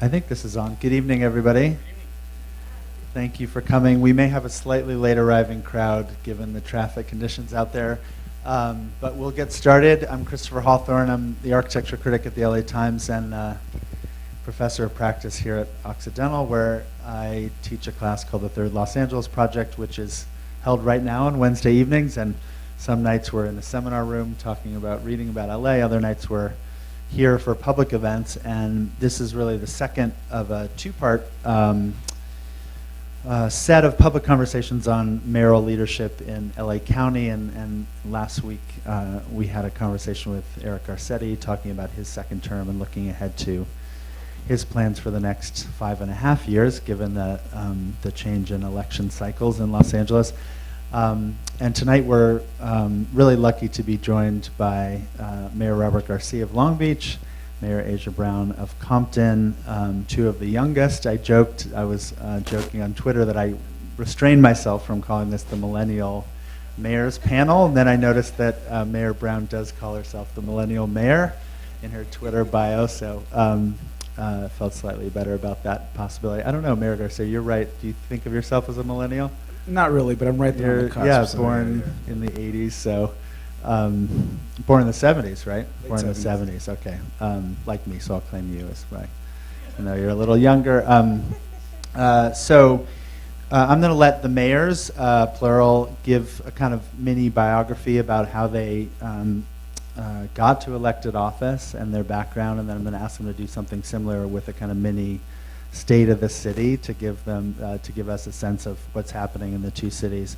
I think this is on. Good evening, everybody. Thank you for coming. We may have a slightly late arriving crowd given the traffic conditions out there, but we'll get started. I'm Christopher Hawthorne. I'm the architecture critic at the LA Times and professor of practice here at Occidental, where I teach a class called the Third Los Angeles Project, which is held right now on Wednesday evenings. And some nights we're in the seminar room reading about LA. Other nights we're here for public events, and this is really the second of a two-part set of public conversations on mayoral leadership in LA County. And last week we had a conversation with Robert Garcia talking about his second term and looking ahead to his plans for the next 5.5 years, given the change in election cycles in Los Angeles. And tonight we're really lucky to be joined by Mayor Robert Garcia of Long Beach, Mayor Asia Brown of Compton, two of the youngest. I was joking on Twitter that I restrained myself from calling this the Millennial Mayor's Panel, and then I noticed that Mayor Brown does call herself the Millennial Mayor in her Twitter bio, so felt slightly better about that possibility. I don't know, Mayor Garcia, you're right. Do you think of yourself as a millennial? Not really, but I'm right there on the cusp. Yeah, born in the 80s, so born in the 70s, right? Late Born 70s. in the 70s, okay. Like me, so I'll claim you as my, you're a little younger. So I'm going to let the mayors, plural, give a kind of mini biography about how they got to elected office and their background, and then I'm going to ask them to do something similar with a kind of mini state of the city to give us a sense of what's happening in the two cities.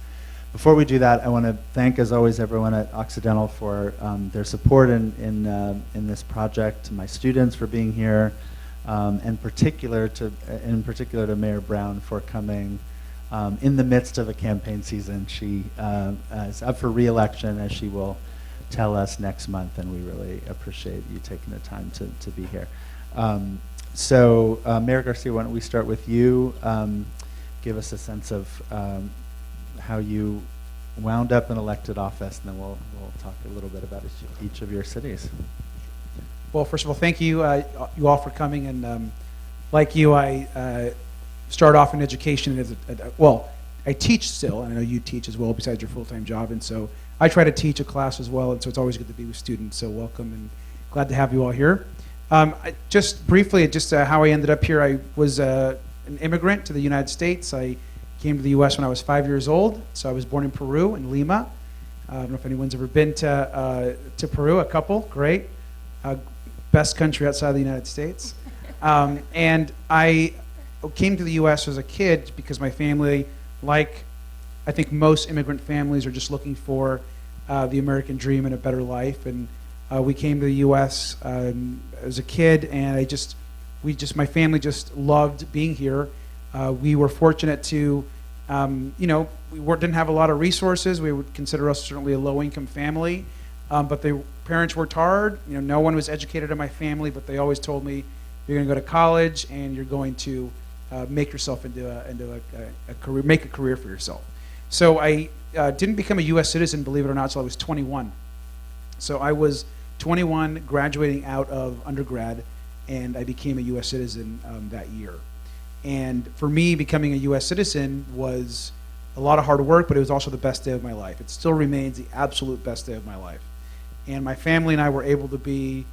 Before we do that, I want to thank, as always, everyone at Occidental for their support in this project, my students for being here, and in particular to Mayor Brown for coming in the midst of a campaign season. She is up for re-election, as she will tell us next month, and we really appreciate you taking the time to be here. So, Mayor Garcia, why don't we start with you? Give us a sense of how you wound up in elected office, and then we'll talk a little bit about each of your cities. Well, first of all, thank you, you all for coming. And like you, I started off in education as I teach still, and I know you teach as well besides your full-time job. And so I try to teach a class as well, and so it's always good to be with students. So welcome, and glad to have you all here. Just briefly, how I ended up here. I was an immigrant to the United States. I came to the U.S. when I was 5 years old. So I was born in Peru, in Lima. I don't know if anyone's ever been to Peru. A couple, great. Best country outside the United States. And I came to the U.S. as a kid because my family, like I think most immigrant families, are just looking for the American dream and a better life. And we came to the U.S. As a kid, and my family just loved being here. We were fortunate to, we didn't have a lot of resources. We would consider us certainly a low-income family, but the parents worked hard. No one was educated in my family, but they always told me, you're going to go to college and you're going to make yourself into a career, make a career for yourself. So I didn't become a U.S. citizen, believe it or not, until I was 21. So I was 21, graduating out of undergrad, and I became a U.S. citizen that year. And for me, becoming a U.S. citizen was a lot of hard work, but it was also the best day of my life. It still remains the absolute best day of my life. And my family and I were able to be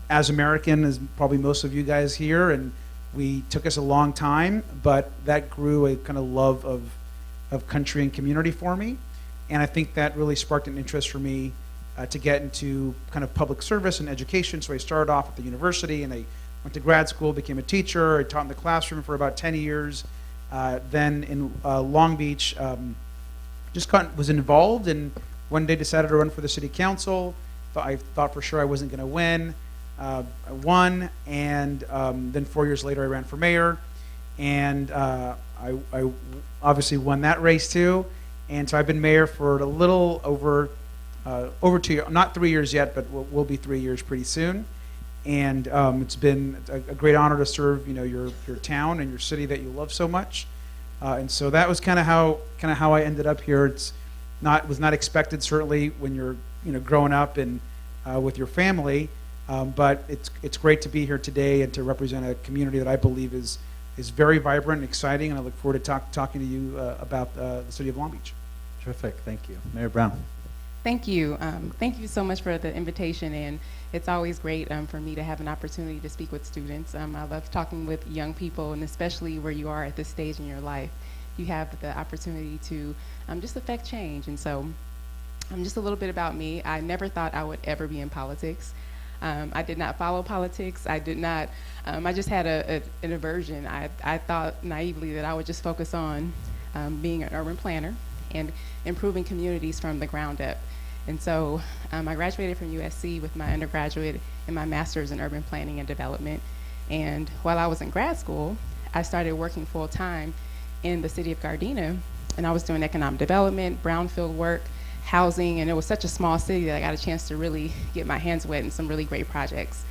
as American as probably most of you guys here, and we took us a long time, but that grew a kind of love of country and community for me. And I think that really sparked an interest for me to get into kind of public service and education. So I started off at the university, and I went to grad school, became a teacher. I taught in the classroom for about 10 years. Then in Long Beach, was involved, and one day decided to run for the city council. I thought for sure I wasn't going to win. I won, and then 4 years later I ran for mayor, and I obviously won that race too. And so I've been mayor for a little over 2 years, not 3 years yet, but will be 3 years pretty soon. And it's been a great honor to serve, your town and your city that you love so much. And so that was kind of how I ended up here. Was not expected, certainly, when you're growing up and with your family. But it's great to be here today and to represent a community that I believe is very vibrant and exciting, and I look forward to talking to you about the city of Long Beach. Terrific, thank you. Mayor Brown. Thank you. Thank you so much for the invitation, and it's always great for me to have an opportunity to speak with students. I love talking with young people, and especially where you are at this stage in your life. You have the opportunity to just affect change, and so just a little bit about me. I never thought I would ever be in politics. I did not follow politics. I did not, I just had an aversion. I thought naively that I would just focus on being an urban planner and improving communities from the ground up. And so I graduated from USC with my undergraduate and my master's in urban planning and development. And while I was in grad school, I started working full time in the city of Gardena, and I was doing economic development, brownfield work, housing, and it was such a small city that I got a chance to really get my hands wet in some really great projects.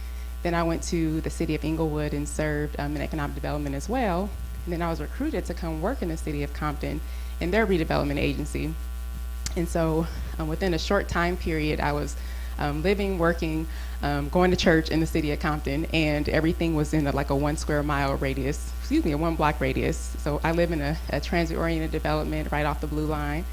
Then I went to the city of Inglewood and served in economic development as well. And then I was recruited to come work in the city of Compton in their redevelopment agency. And so within a short time period, I was living, working, going to church in the city of Compton, and everything was in like a 1 square mile radius, a 1 block radius. So I live in a transit-oriented development right off the Blue Line.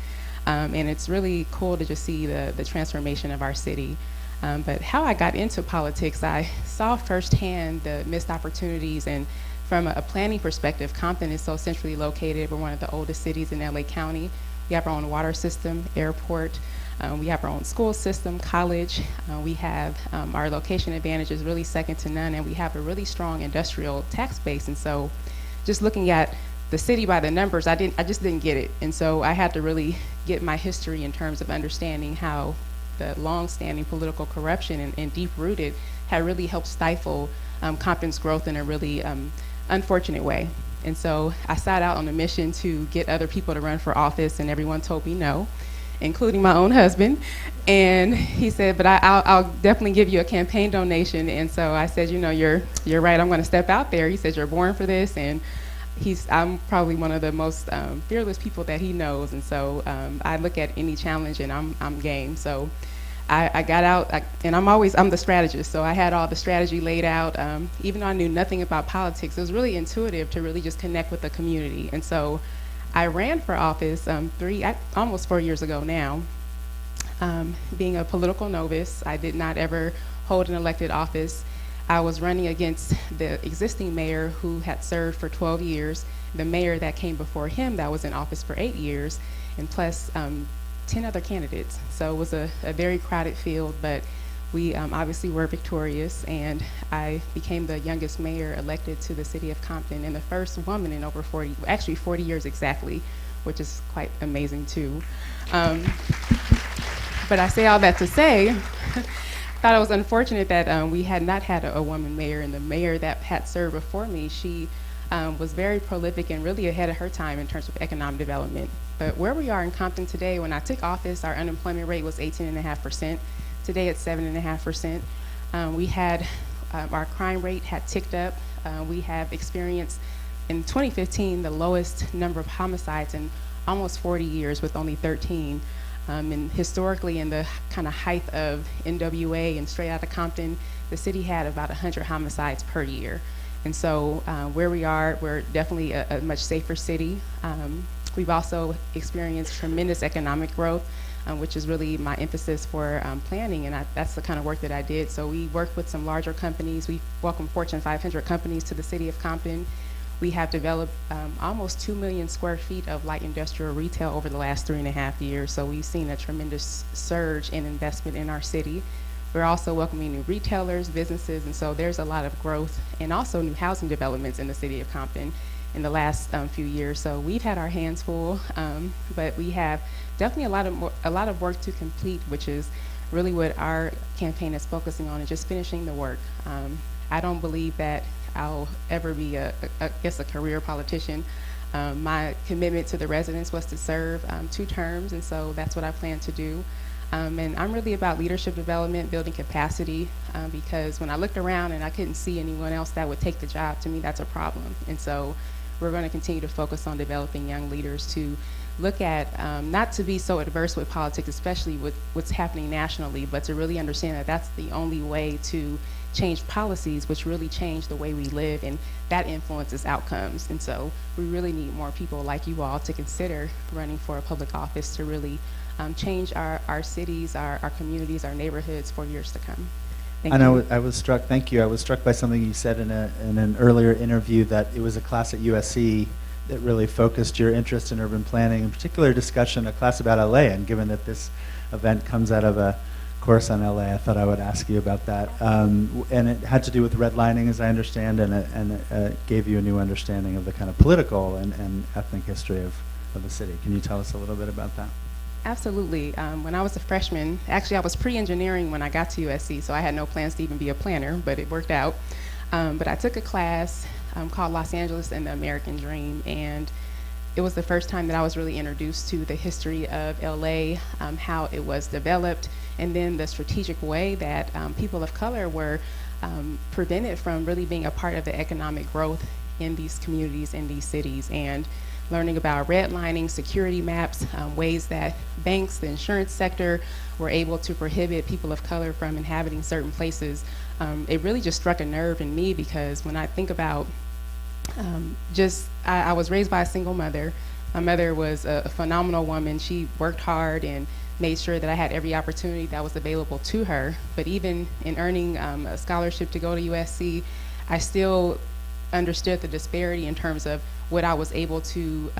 And it's really cool to just see the transformation of our city. But how I got into politics, I saw firsthand the missed opportunities, and from a planning perspective, Compton is so centrally located. We're one of the oldest cities in LA County. We have our own water system, airport. We have our own school system, college. We have our location advantage is really second to none, and we have a really strong industrial tax base. And so just looking at the city by the numbers, I just didn't get it. And so I had to really get my history in terms of understanding how the long-standing political corruption and deep-rooted had really helped stifle Compton's growth in a really unfortunate way. And so I set out on a mission to get other people to run for office, and everyone told me no, including my own husband. And he said, but I'll definitely give you a campaign donation. And so I said, you're right, I'm gonna step out there. He said, you're born for this. And I'm probably one of the most fearless people that he knows. And so I look at any challenge and I'm game. So I got out, and I'm the strategist, so I had all the strategy laid out. Even though I knew nothing about politics, it was really intuitive to really just connect with the community. And so I ran for office almost 4 years ago now. Being a political novice, I did not ever hold an elected office. I was running against the existing mayor who had served for 12 years, the mayor that came before him that was in office for 8 years, and plus 10 other candidates. So it was a very crowded field, but we obviously were victorious, and I became the youngest mayor elected to the city of Compton, and the first woman in over 40 years exactly, which is quite amazing too. But I say all that to say, I thought it was unfortunate that we had not had a woman mayor, and the mayor that had served before me, she was very prolific and really ahead of her time in terms of economic development. But where we are in Compton today, when I took office, our unemployment rate was 18.5%. Today it's 7.5%. We had, our crime rate had ticked up. We have experienced in 2015 the lowest number of homicides in almost 40 years with only 13. And historically, in the kind of height of NWA and straight out of Compton, the city had about 100 homicides per year. And so where we are, we're definitely a much safer city. We've also experienced tremendous economic growth, which is really my emphasis for planning, and that's the kind of work that I did. So we worked with some larger companies. We welcomed Fortune 500 companies to the city of Compton. We have developed almost 2 million square feet of light industrial retail over the last 3.5 years. So we've seen a tremendous surge in investment in our city. We're also welcoming new retailers, businesses, and so there's a lot of growth, and also new housing developments in the city of Compton in the last few years. So we've had our hands full, but we have definitely a lot of work to complete, which is really what our campaign is focusing on, is just finishing the work. I don't believe that I'll ever be a career politician. My commitment to the residents was to serve 2 terms, and so that's what I plan to do. And I'm really about leadership development, building capacity, because when I looked around and I couldn't see anyone else that would take the job, to me that's a problem. And so we're going to continue to focus on developing young leaders to look at, not to be so adverse with politics, especially with what's happening nationally, but to really understand that that's the only way to change policies, which really change the way we live, and that influences outcomes. And so we really need more people like you all to consider running for a public office to really change our cities, our communities, our neighborhoods for years to come. Thank you. I was struck, thank you, I was struck by something you said in an earlier interview, that it was a class at USC that really focused your interest in urban planning, in particular discussion, a class about LA, and given that this event comes out of a course on LA, I thought I would ask you about that. And it had to do with redlining, as I understand, and it gave you a new understanding of the kind of political and ethnic history of the city. Can you tell us a little bit about that? Absolutely. When I was a freshman, actually I was pre-engineering when I got to USC, so I had no plans to even be a planner, but it worked out. But I took a class called Los Angeles and the American Dream, and it was the first time that I was really introduced to the history of LA, how it was developed, and then the strategic way that people of color were prevented from really being a part of the economic growth in these communities, in these cities, and learning about redlining, security maps, ways that banks, the insurance sector, were able to prohibit people of color from inhabiting certain places. It really just struck a nerve in me, because when I think about I was raised by a single mother. My mother was a phenomenal woman. She worked hard and made sure that I had every opportunity that was available to her. But even in earning a scholarship to go to USC, I still understood the disparity in terms of what I was able to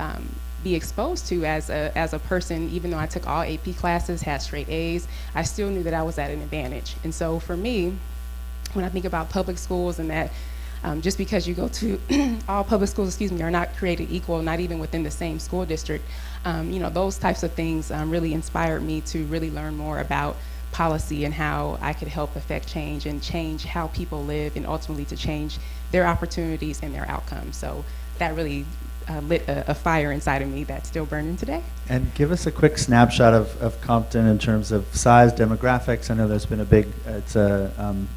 be exposed to as a person. Even though I took all AP classes, had straight A's, I still knew that I was at an advantage. And so for me, when I think about public schools, and that just because you go to all public schools, are not created equal, not even within the same school district, those types of things really inspired me to really learn more about policy and how I could help affect change and change how people live, and ultimately to change their opportunities and their outcomes. So that really lit a fire inside of me that's still burning today. And give us a quick snapshot of Compton in terms of size, demographics. I know there's been a big, it's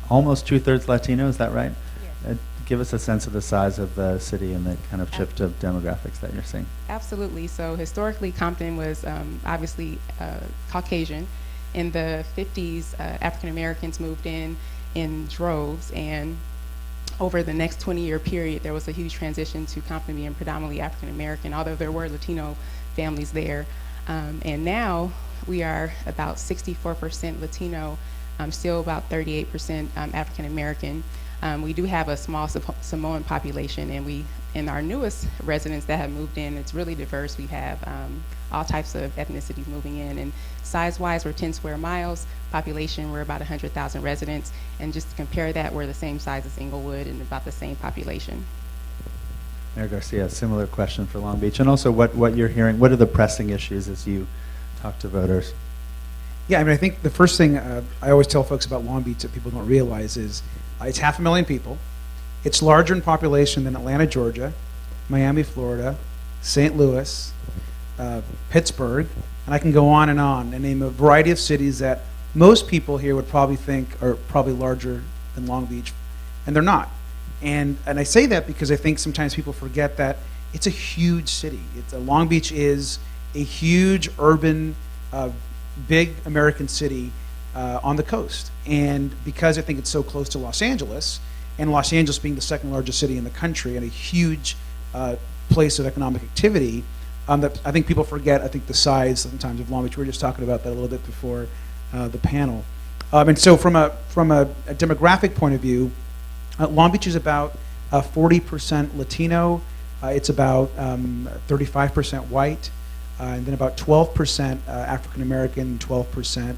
almost 2/3 Latino, is that right? Yes. Give us a sense of the size of the city and the kind of shift of demographics that you're seeing. Absolutely. So historically, Compton was obviously Caucasian. In the 50s, African Americans moved in droves, and over the next 20-year period, there was a huge transition to Compton being predominantly African American, although there were Latino families there. And now we are about 64% Latino, still about 38% African American. We do have a small Samoan population, and in our newest residents that have moved in, it's really diverse. We have all types of ethnicities moving in, and size-wise, we're 10 square miles. Population, we're about 100,000 residents, and just to compare that, we're the same size as Inglewood and about the same population. Mayor Garcia, similar question for Long Beach, and also what you're hearing, what are the pressing issues as you talk to voters? Yeah, I mean, I think the first thing I always tell folks about Long Beach that people don't realize is it's 500,000 people. It's larger in population than Atlanta, Georgia, Miami, Florida, St. Louis, Pittsburgh, and I can go on and name a variety of cities that most people here would probably think are probably larger than Long Beach, and they're not. And I say that because I think sometimes people forget that it's a huge city. Long Beach is a huge urban, big American city on the coast. And because I think it's so close to Los Angeles, and Los Angeles being the second largest city in the country and a huge place of economic activity, that I think people forget, I think, the size sometimes of Long Beach. We were just talking about that a little bit before the panel. And so from a demographic point of view, Long Beach is about 40% Latino. It's about 35% white, and then about 12% African American, 12%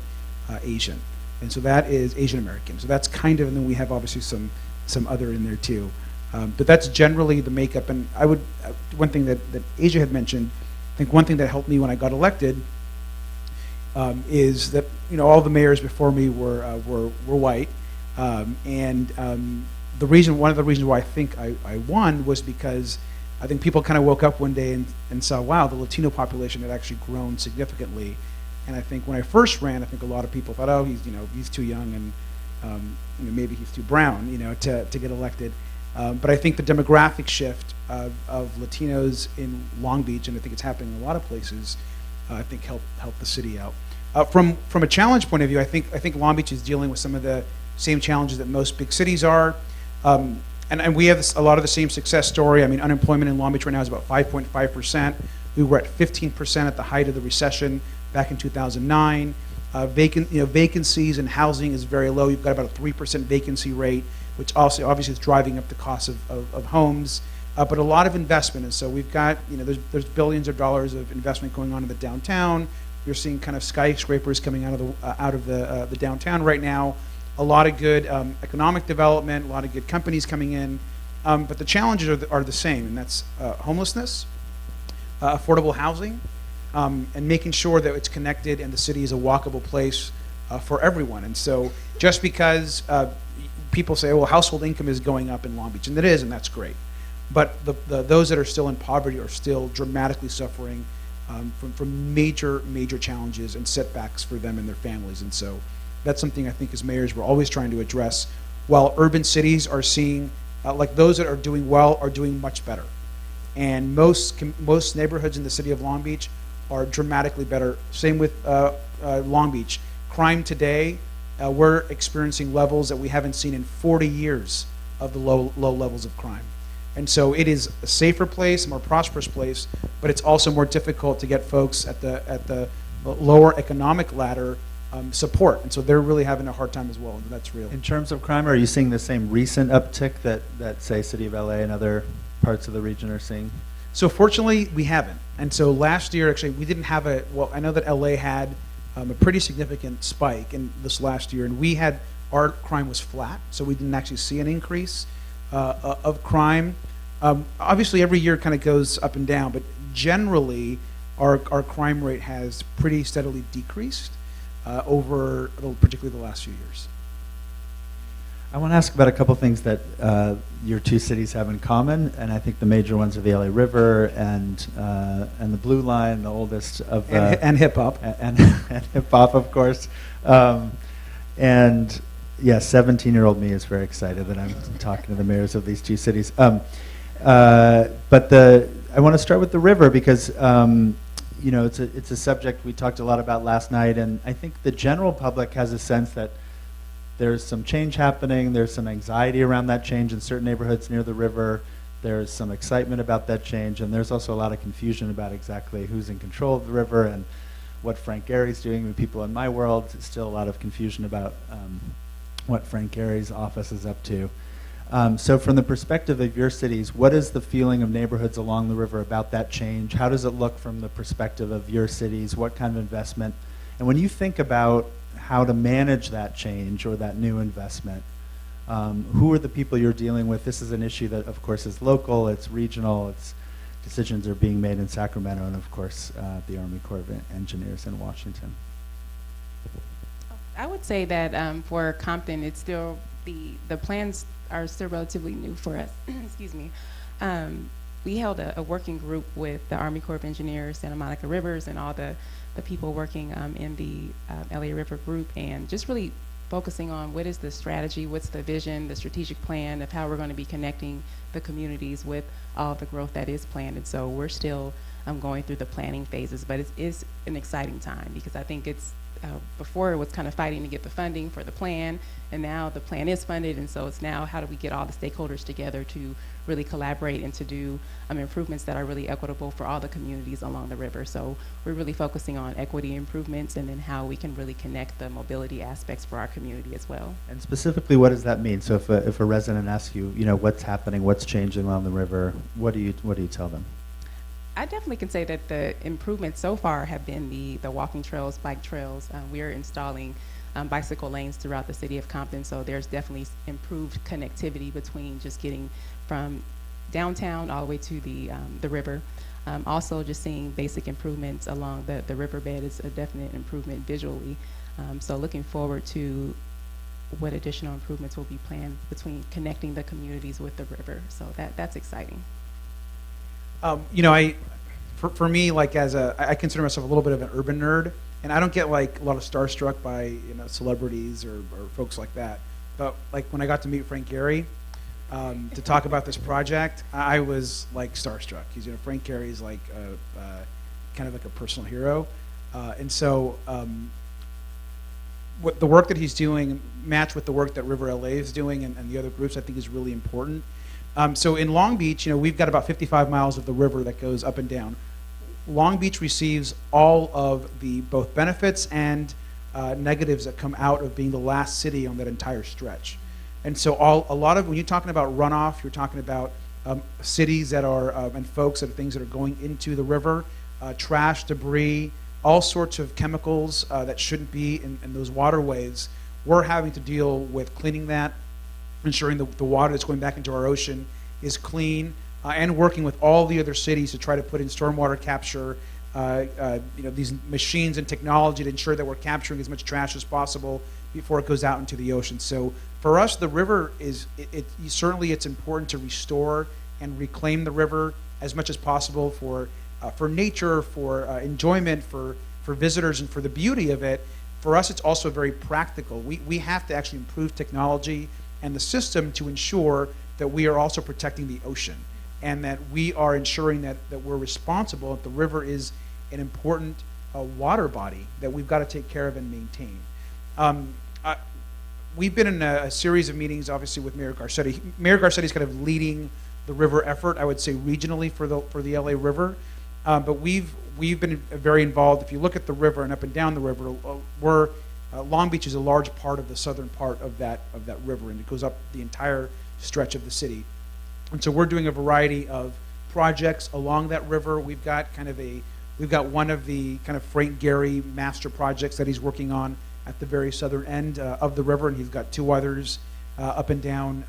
Asian. And so that is Asian American. So that's kind of, and then we have obviously some other in there too. But that's generally the makeup. And I would, one thing that Asia had mentioned, I think one thing that helped me when I got elected is that all the mayors before me were white, and one of the reasons why I think I won was because I think people kind of woke up one day and saw, wow, the Latino population had actually grown significantly. And I think when I first ran, I think a lot of people thought, oh, he's too young, and maybe he's too brown, to get elected. But I think the demographic shift of Latinos in Long Beach, and I think it's happening in a lot of places, I think help the city out. From a challenge point of view, I think Long Beach is dealing with some of the same challenges that most big cities are. And we have a lot of the same success story. I mean, unemployment in Long Beach right now is about 5.5%. We were at 15% at the height of the recession back in 2009. Vacancies in housing is very low. You've got about a 3% vacancy rate, which also obviously is driving up the cost of homes. But a lot of investment, and so we've got, there's billions of dollars of investment going on in the downtown. You're seeing kind of skyscrapers coming out of the downtown right now. A lot of good economic development, a lot of good companies coming in. But the challenges are the same, and that's homelessness, affordable housing, and making sure that it's connected and the city is a walkable place for everyone. And so just because people say, well, household income is going up in Long Beach, and it is, and that's great. But those that are still in poverty are still dramatically suffering from major challenges and setbacks for them and their families. And so that's something I think as mayors we're always trying to address, while urban cities are seeing, like those that are doing well are doing much better. And most neighborhoods in the city of Long Beach are dramatically better. Same with Long Beach. Crime today, we're experiencing levels that we haven't seen in 40 years of the low levels of crime. And so it is a safer place, a more prosperous place, but it's also more difficult to get folks at the lower economic ladder support. And so they're really having a hard time as well, and that's real. In terms of crime, are you seeing the same recent uptick that say, City of LA and other parts of the region are seeing? So fortunately, we haven't. And so last year, actually, we didn't have I know that LA had a pretty significant spike in this last year, and our crime was flat, so we didn't actually see an increase of crime. Obviously, every year kind of goes up and down, but generally, our crime rate has pretty steadily decreased over particularly the last few years. I want to ask about a couple things that your two cities have in common, and I think the major ones are the LA River and the Blue Line, the oldest of and hip hop and hip hop, of course. And yeah, 17-year-old me is very excited that I'm talking to the mayors of these two cities. But I want to start with the river because it's a subject we talked a lot about last night, and I think the general public has a sense that there's some change happening, there's some anxiety around that change in certain neighborhoods near the river, there's some excitement about that change, and there's also a lot of confusion about exactly who's in control of the river and what Frank Gehry's doing. I mean, people in my world, there's still a lot of confusion about what Frank Gehry's office is up to. So from the perspective of your cities, what is the feeling of neighborhoods along the river about that change? How does it look from the perspective of your cities? What kind of investment? And when you think about how to manage that change or that new investment, who are the people you're dealing with? This is an issue that, of course, is local, it's regional, decisions are being made in Sacramento, and of course, the Army Corps of Engineers in Washington. I would say that for Compton, it's still the plans are still relatively new for us. Excuse me. We held a working group with the Army Corps of Engineers, Santa Monica Rivers, and all the people working in the LA River group, and just really focusing on what is the strategy, what's the vision, the strategic plan of how we're going to be connecting the communities with all the growth that is planned. And so we're still going through the planning phases, but it is an exciting time because I think it's before it was kind of fighting to get the funding for the plan, and now the plan is funded, and so it's now how do we get all the stakeholders together to really collaborate and to do improvements that are really equitable for all the communities along the river. So we're really focusing on equity improvements and then how we can really connect the mobility aspects for our community as well. And specifically, what does that mean? So if a resident asks you, what's happening, what's changing along the river, what do you tell them? I definitely can say that the improvements so far have been the walking trails, bike trails. We are installing bicycle lanes throughout the city of Compton, so there's definitely improved connectivity between just getting from downtown all the way to the river. Also just seeing basic improvements along the riverbed is a definite improvement visually. So looking forward to what additional improvements will be planned between connecting the communities with the river. So that's exciting. For me, like I consider myself a little bit of an urban nerd, and I don't get like a lot of starstruck by celebrities or folks like that. But like when I got to meet Frank Gehry, to talk about this project. I was like starstruck. He's, Frank Carey is like kind of like a personal hero, and so what the work that he's doing matched with the work that River LA is doing and the other groups, I think, is really important. So in Long Beach, we've got about 55 miles of the river that goes up and down. Long Beach receives all of the both benefits and negatives that come out of being the last city on that entire stretch. And so a lot of, when you're talking about runoff, you're talking about cities that are, and folks that are things that are going into the river, trash, debris, all sorts of chemicals that shouldn't be in those waterways. We're having to deal with cleaning that, ensuring the water that's going back into our ocean is clean, and working with all the other cities to try to put in stormwater capture, these machines and technology to ensure that we're capturing as much trash as possible before it goes out into the ocean. So for us, the river is, certainly it's important to restore and reclaim the river as much as possible for nature, for enjoyment, for visitors, and for the beauty of it. For us, it's also very practical. We have to actually improve technology and the system to ensure that we are also protecting the ocean and that we are ensuring that we're responsible, that the river is an important water body that we've got to take care of and maintain. We've been in a series of meetings, obviously, with Mayor Garcetti. Mayor Garcetti is kind of leading the river effort, I would say, regionally for the LA River. But we've been very involved. If you look at the river and up and down the river, Long Beach is a large part of the southern part of that river, and it goes up the entire stretch of the city. And so we're doing a variety of projects along that river. We've got one of the kind of Frank Gehry master projects that he's working on at the very southern end of the river, and he's got two others up and down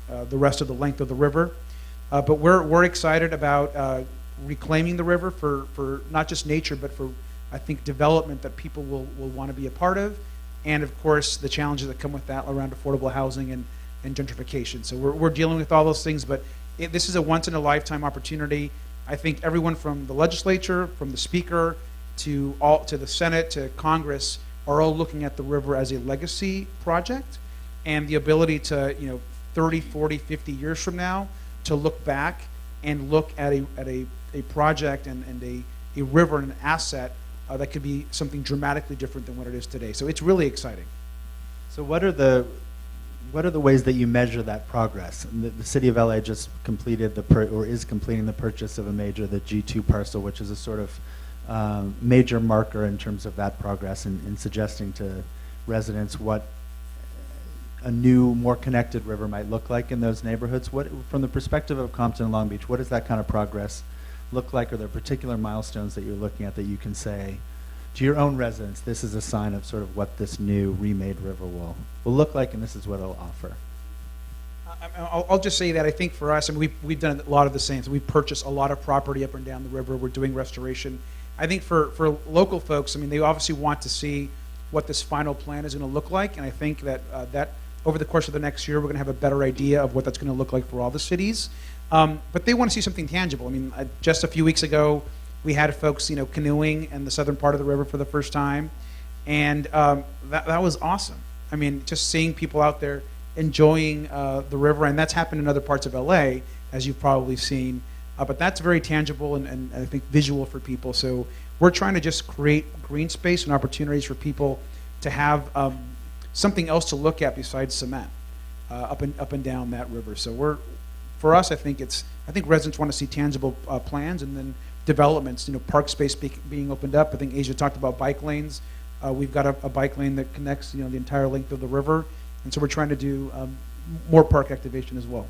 the rest of the length of the river. But we're excited about reclaiming the river for not just nature, but for, I think, development that people will want to be a part of, and of course the challenges that come with that around affordable housing and gentrification. So we're dealing with all those things, but this is a once-in-a-lifetime opportunity. I think everyone from the legislature, from the speaker, to the Senate, to Congress, are all looking at the river as a legacy project, and the ability to, 30, 40, 50 years from now, to look back and look at a project and a river and an asset that could be something dramatically different than what it is today. So it's really exciting. So what are the ways that you measure that progress? And the city of LA just completed is completing the purchase of the G2 parcel, which is a sort of major marker in terms of that progress, and suggesting to residents what a new, more connected river might look like in those neighborhoods. What, from the perspective of Compton and Long Beach, what does that kind of progress look like? Are there particular milestones that you're looking at that you can say to your own residents, this is a sign of sort of what this new remade river will look like, and this is what it'll offer? I'll just say that I think for us, we've done a lot of the same. So we've purchased a lot of property up and down the river. We're doing restoration. I think for local folks, they obviously want to see what this final plan is going to look like, and I think that over the course of the next year, we're going to have a better idea of what that's going to look like for all the cities. But they want to see something tangible. Just a few weeks ago, we had folks, canoeing in the southern part of the river for the first time, and that was awesome. Just seeing people out there enjoying the river, and that's happened in other parts of LA, as you've probably seen. But that's very tangible and I think visual for people. So we're trying to just create green space and opportunities for people to have something else to look at besides cement up and down that river. So for us, I think residents want to see tangible plans, and then developments, park space being opened up. I think Asia talked about bike lanes. We've got a bike lane that connects, the entire length of the river, and so we're trying to do more park activation as well.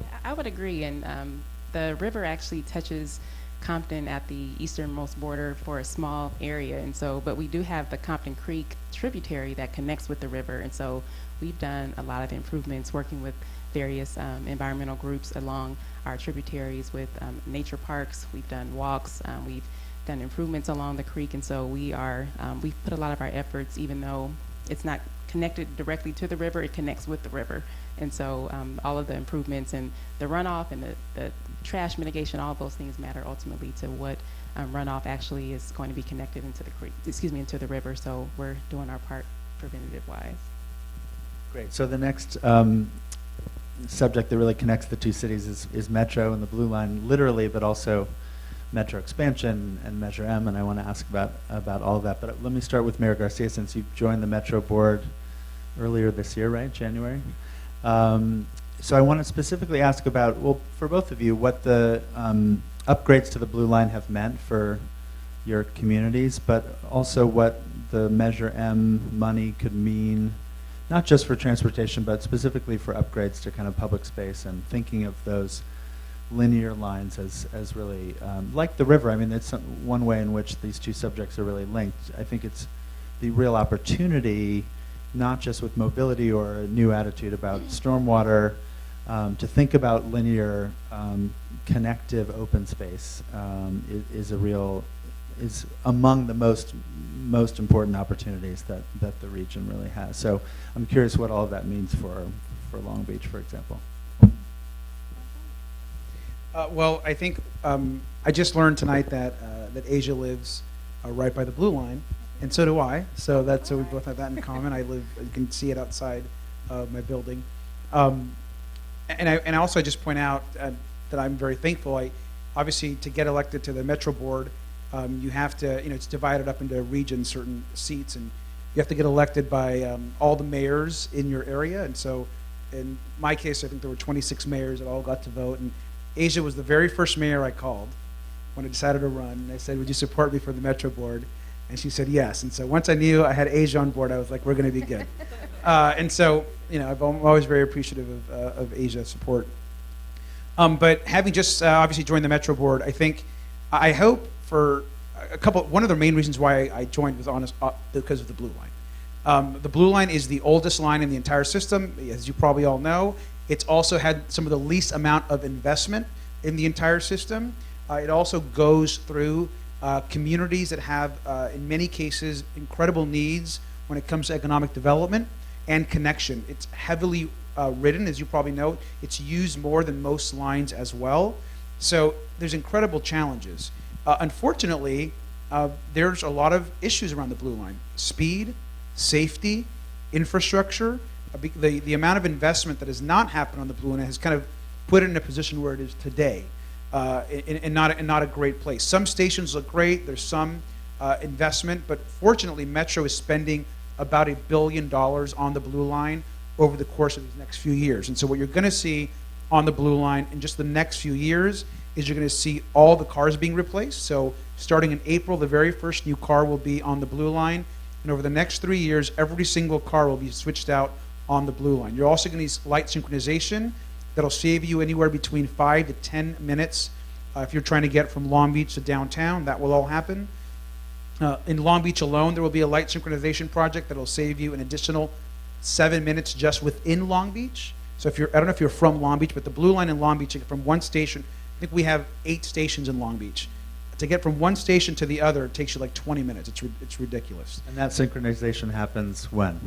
Yeah, I would agree, and the river actually touches Compton at the easternmost border for a small area, and so, but we do have the Compton Creek tributary that connects with the river, and so we've done a lot of improvements working with various environmental groups along our tributaries with nature parks. We've done walks, we've done improvements along the creek, and so we've put a lot of our efforts, even though it's not connected directly to the river, it connects with the river. And so all of the improvements and the runoff and the trash mitigation, all of those things matter ultimately to what runoff actually is going to be connected into the creek, into the river. So we're doing our part preventative wise. Great. So the next subject that really connects the two cities is Metro and the Blue Line, literally, but also Metro expansion and Measure M, and I want to ask about all of that. But let me start with Mayor Garcia, since you joined the Metro board earlier this year, right, January? So I want to specifically ask about, well, for both of you, what the upgrades to the Blue Line have meant for your communities, but also what the Measure M money could mean, not just for transportation, but specifically for upgrades to kind of public space, and thinking of those linear lines as really, like the river. I mean, it's one way in which these two subjects are really linked. I think it's the real opportunity, not just with mobility or a new attitude about stormwater, to think about linear, connective open space is among the most important opportunities that the region really has. So I'm curious what all of that means for Long Beach, for example. Well, I think I just learned tonight that Asia lives right by the Blue Line, and so do I. So we both have that in common. I live. You can see it outside my building. And I also just point out that I'm very thankful. Obviously, to get elected to the Metro Board, you have to, it's divided up into regions, certain seats, and you have to get elected by all the mayors in your area. And so in my case, I think there were 26 mayors that all got to vote. And Asia was the very first mayor I called when I decided to run. And I said, would you support me for the Metro Board? And she said yes. And so once I knew I had Asia on board, I was like, we're going to be good. And so, I'm always very appreciative of Asia's support. But having just obviously joined the Metro Board, I hope for one of the main reasons why I joined was because of the Blue Line. The Blue Line is the oldest line in the entire system, as you probably all know. It's also had some of the least amount of investment in the entire system. It also goes through communities that have, in many cases, incredible needs when it comes to economic development and connection. It's heavily ridden, as you probably know. It's used more than most lines as well. So there's incredible challenges. Unfortunately, there's a lot of issues around the Blue Line. Speed, safety, infrastructure. The amount of investment that has not happened on the Blue Line has kind of put it in a position where it is today, and not a great place. Some stations look great. There's some investment, but fortunately, Metro is spending about $1 billion on the Blue Line over the course of these next few years. And so what you're going to see on the Blue Line in just the next few years is you're going to see all the cars being replaced. So starting in April, the very first new car will be on the Blue Line. And over the next 3 years, every single car will be switched out on the Blue Line. You're also going to see light synchronization that'll save you anywhere between 5 to 10 minutes if you're trying to get from Long Beach to downtown. That will all happen. In Long Beach alone, there will be a light synchronization project that will save you an additional 7 minutes just within Long Beach. So I don't know if you're from Long Beach, but the Blue Line in Long Beach, from one station, I think we have 8 stations in Long Beach. To get from one station to the other, it takes you like 20 minutes. It's ridiculous. And that synchronization happens when?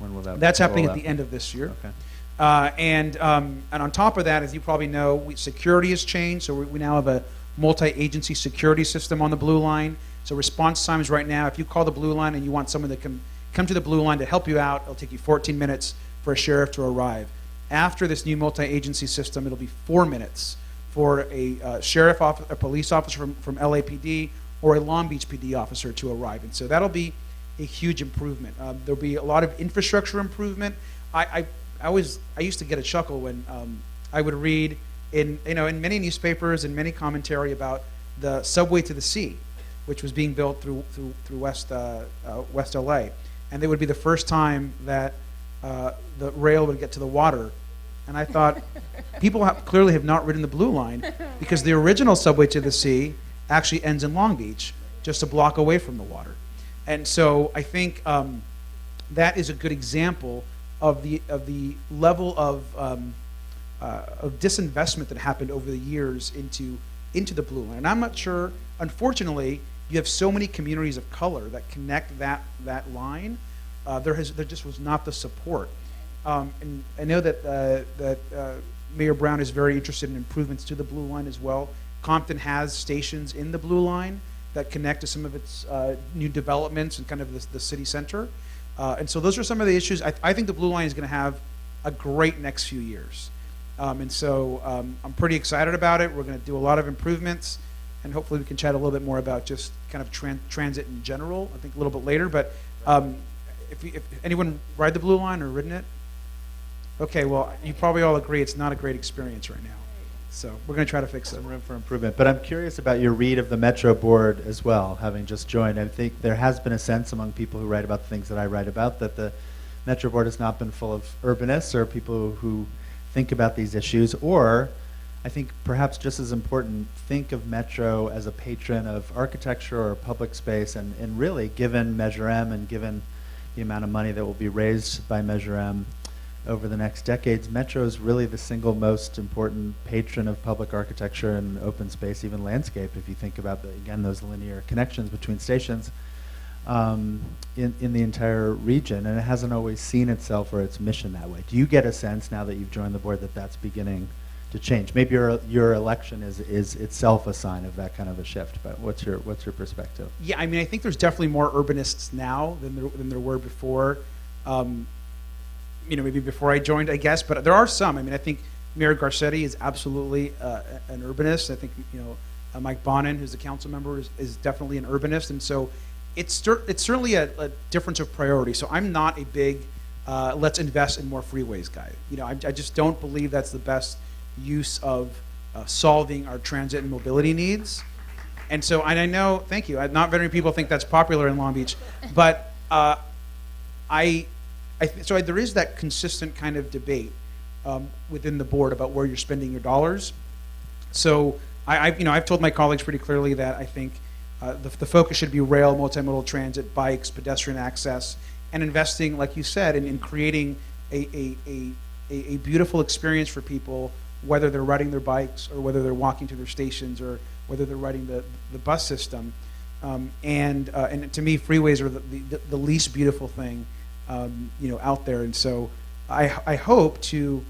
When will that? That's happening at the end of this year. Okay. And on top of that, as you probably know, security has changed. So we now have a multi-agency security system on the Blue Line. So response times right now, if you call the Blue Line and you want someone to come to the Blue Line to help you out, it'll take you 14 minutes for a sheriff to arrive. After this new multi-agency system, it'll be 4 minutes for a sheriff, a police officer from LAPD, or a Long Beach PD officer to arrive. And so that'll be a huge improvement. There'll be a lot of infrastructure improvement. I used to get a chuckle when I would read in many newspapers and many commentary about the subway to the sea, which was being built through West LA, and they would be the first time that the rail would get to the water. And I thought, people clearly have not ridden the Blue Line, because the original subway to the sea actually ends in Long Beach, just a block away from the water. And so I think that is a good example of the level of disinvestment that happened over the years into the Blue Line. And I'm not sure, unfortunately, you have so many communities of color that connect that line. There just was not the support. And I know that Mayor Brown is very interested in improvements to the Blue Line as well. Compton has stations in the Blue Line that connect to some of its new developments and kind of the city center. And so those are some of the issues. I think the Blue Line is going to have a great next few years. And so I'm pretty excited about it. We're going to do a lot of improvements, and hopefully we can chat a little bit more about just kind of transit in general, I think a little bit later. But if anyone ride the Blue Line or ridden it? Okay, well, you probably all agree it's not a great experience right now. So we're going to try to fix it. Some room for improvement. But I'm curious about your read of the Metro board as well, having just joined. I think there has been a sense among people who write about the things that I write about that the Metro board has not been full of urbanists or people who think about these issues, or I think perhaps just as important, think of Metro as a patron of architecture or public space, and really, given Measure M and given the amount of money that will be raised by Measure M over the next decades, Metro is really the single most important patron of public architecture and open space, even landscape, if you think about, again, those linear connections between stations in the entire region. And it hasn't always seen itself or its mission that way. Do you get a sense, now that you've joined the board, that that's beginning to change? Maybe your election is itself a sign of that kind of a shift, but what's your perspective? Yeah, I mean, I think there's definitely more urbanists now than there were before. Maybe before I joined, I guess, but there are some. I mean, I think Mayor Garcia is absolutely an urbanist. I think Mike Bonin, who's a council member, is definitely an urbanist, and so it's certainly a difference of priority. So I'm not a big let's invest in more freeways guy. I just don't believe that's the best use of solving our transit and mobility needs. And so, and I know, thank you. Not very many people think that's popular in Long Beach, but so there is that consistent kind of debate within the board about where you're spending your dollars. So I've told my colleagues pretty clearly that I think the focus should be rail, multimodal transit, bikes, pedestrian access, and investing, like you said, in creating a beautiful experience for people, whether they're riding their bikes or whether they're walking to their stations or whether they're riding the bus system. And to me, freeways are the least beautiful thing out there. And so I hope to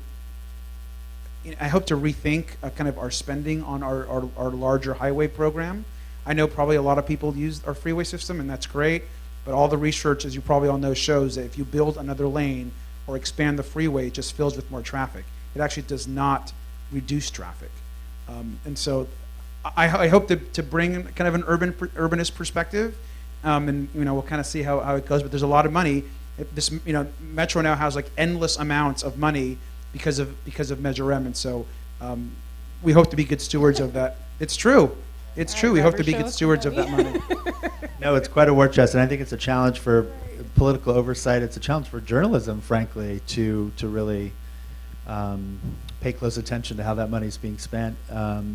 rethink kind of our spending on our larger highway program. I know probably a lot of people use our freeway system, and that's great, but all the research, as you probably all know, shows that if you build another lane or expand the freeway, it just fills with more traffic. It actually does not reduce traffic. And so I hope to bring kind of an urbanist perspective, and we'll kind of see how it goes, but there's a lot of money. This Metro now has like endless amounts of money because of Measure M, and so we hope to be good stewards of that. It's true. It's true. We hope to be good stewards of that money. No, it's quite a war chest, and I think it's a challenge for political oversight. It's a challenge for journalism, frankly, to really pay close attention to how that money is being spent,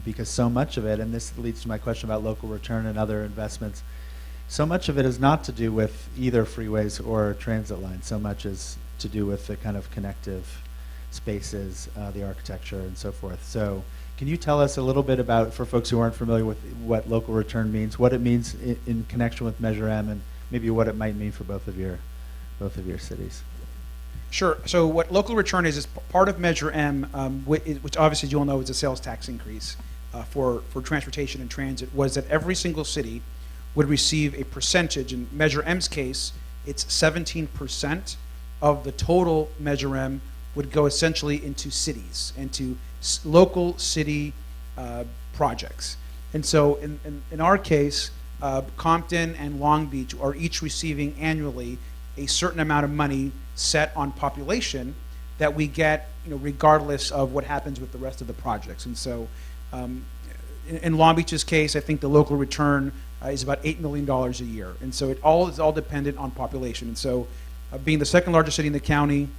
because so much of it, and this leads to my question about local return and other investments, so much of it is not to do with either freeways or transit lines. So much is to do with the kind of connective spaces, the architecture, and so forth. So can you tell us a little bit about, for folks who aren't familiar with what local return means, what it means in connection with Measure M, and maybe what it might mean for both of your cities? Sure. So what local return is part of Measure M, which obviously you all know is a sales tax increase for transportation and transit, was that every single city would receive a percentage. In Measure M's case, it's 17% of the total Measure M would go essentially into cities, into local city projects. And so in our case, Compton and Long Beach are each receiving annually a certain amount of money set on population that we get, regardless of what happens with the rest of the projects. And so in Long Beach's case, I think the local return is about $8 million a year. And so it all is dependent on population. And so being the second largest city in the county,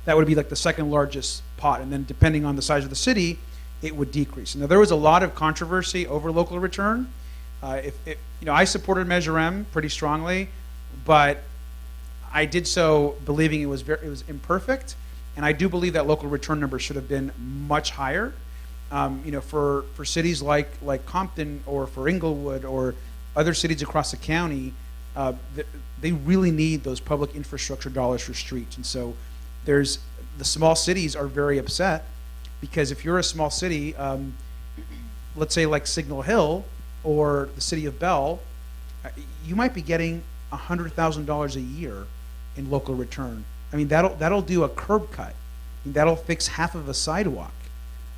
that would be like the second largest pot. And then depending on the size of the city, it would decrease. Now there was a lot of controversy over local return. I supported Measure M pretty strongly, but I did so believing it was imperfect, and I do believe that local return numbers should have been much higher. For cities like Compton or for Inglewood or other cities across the county, they really need those public infrastructure dollars for streets. And so the small cities are very upset because if you're a small city, let's say like Signal Hill or the city of Bell, you might be getting $100,000 a year in local return. I mean, that'll do a curb cut That'll fix half of a sidewalk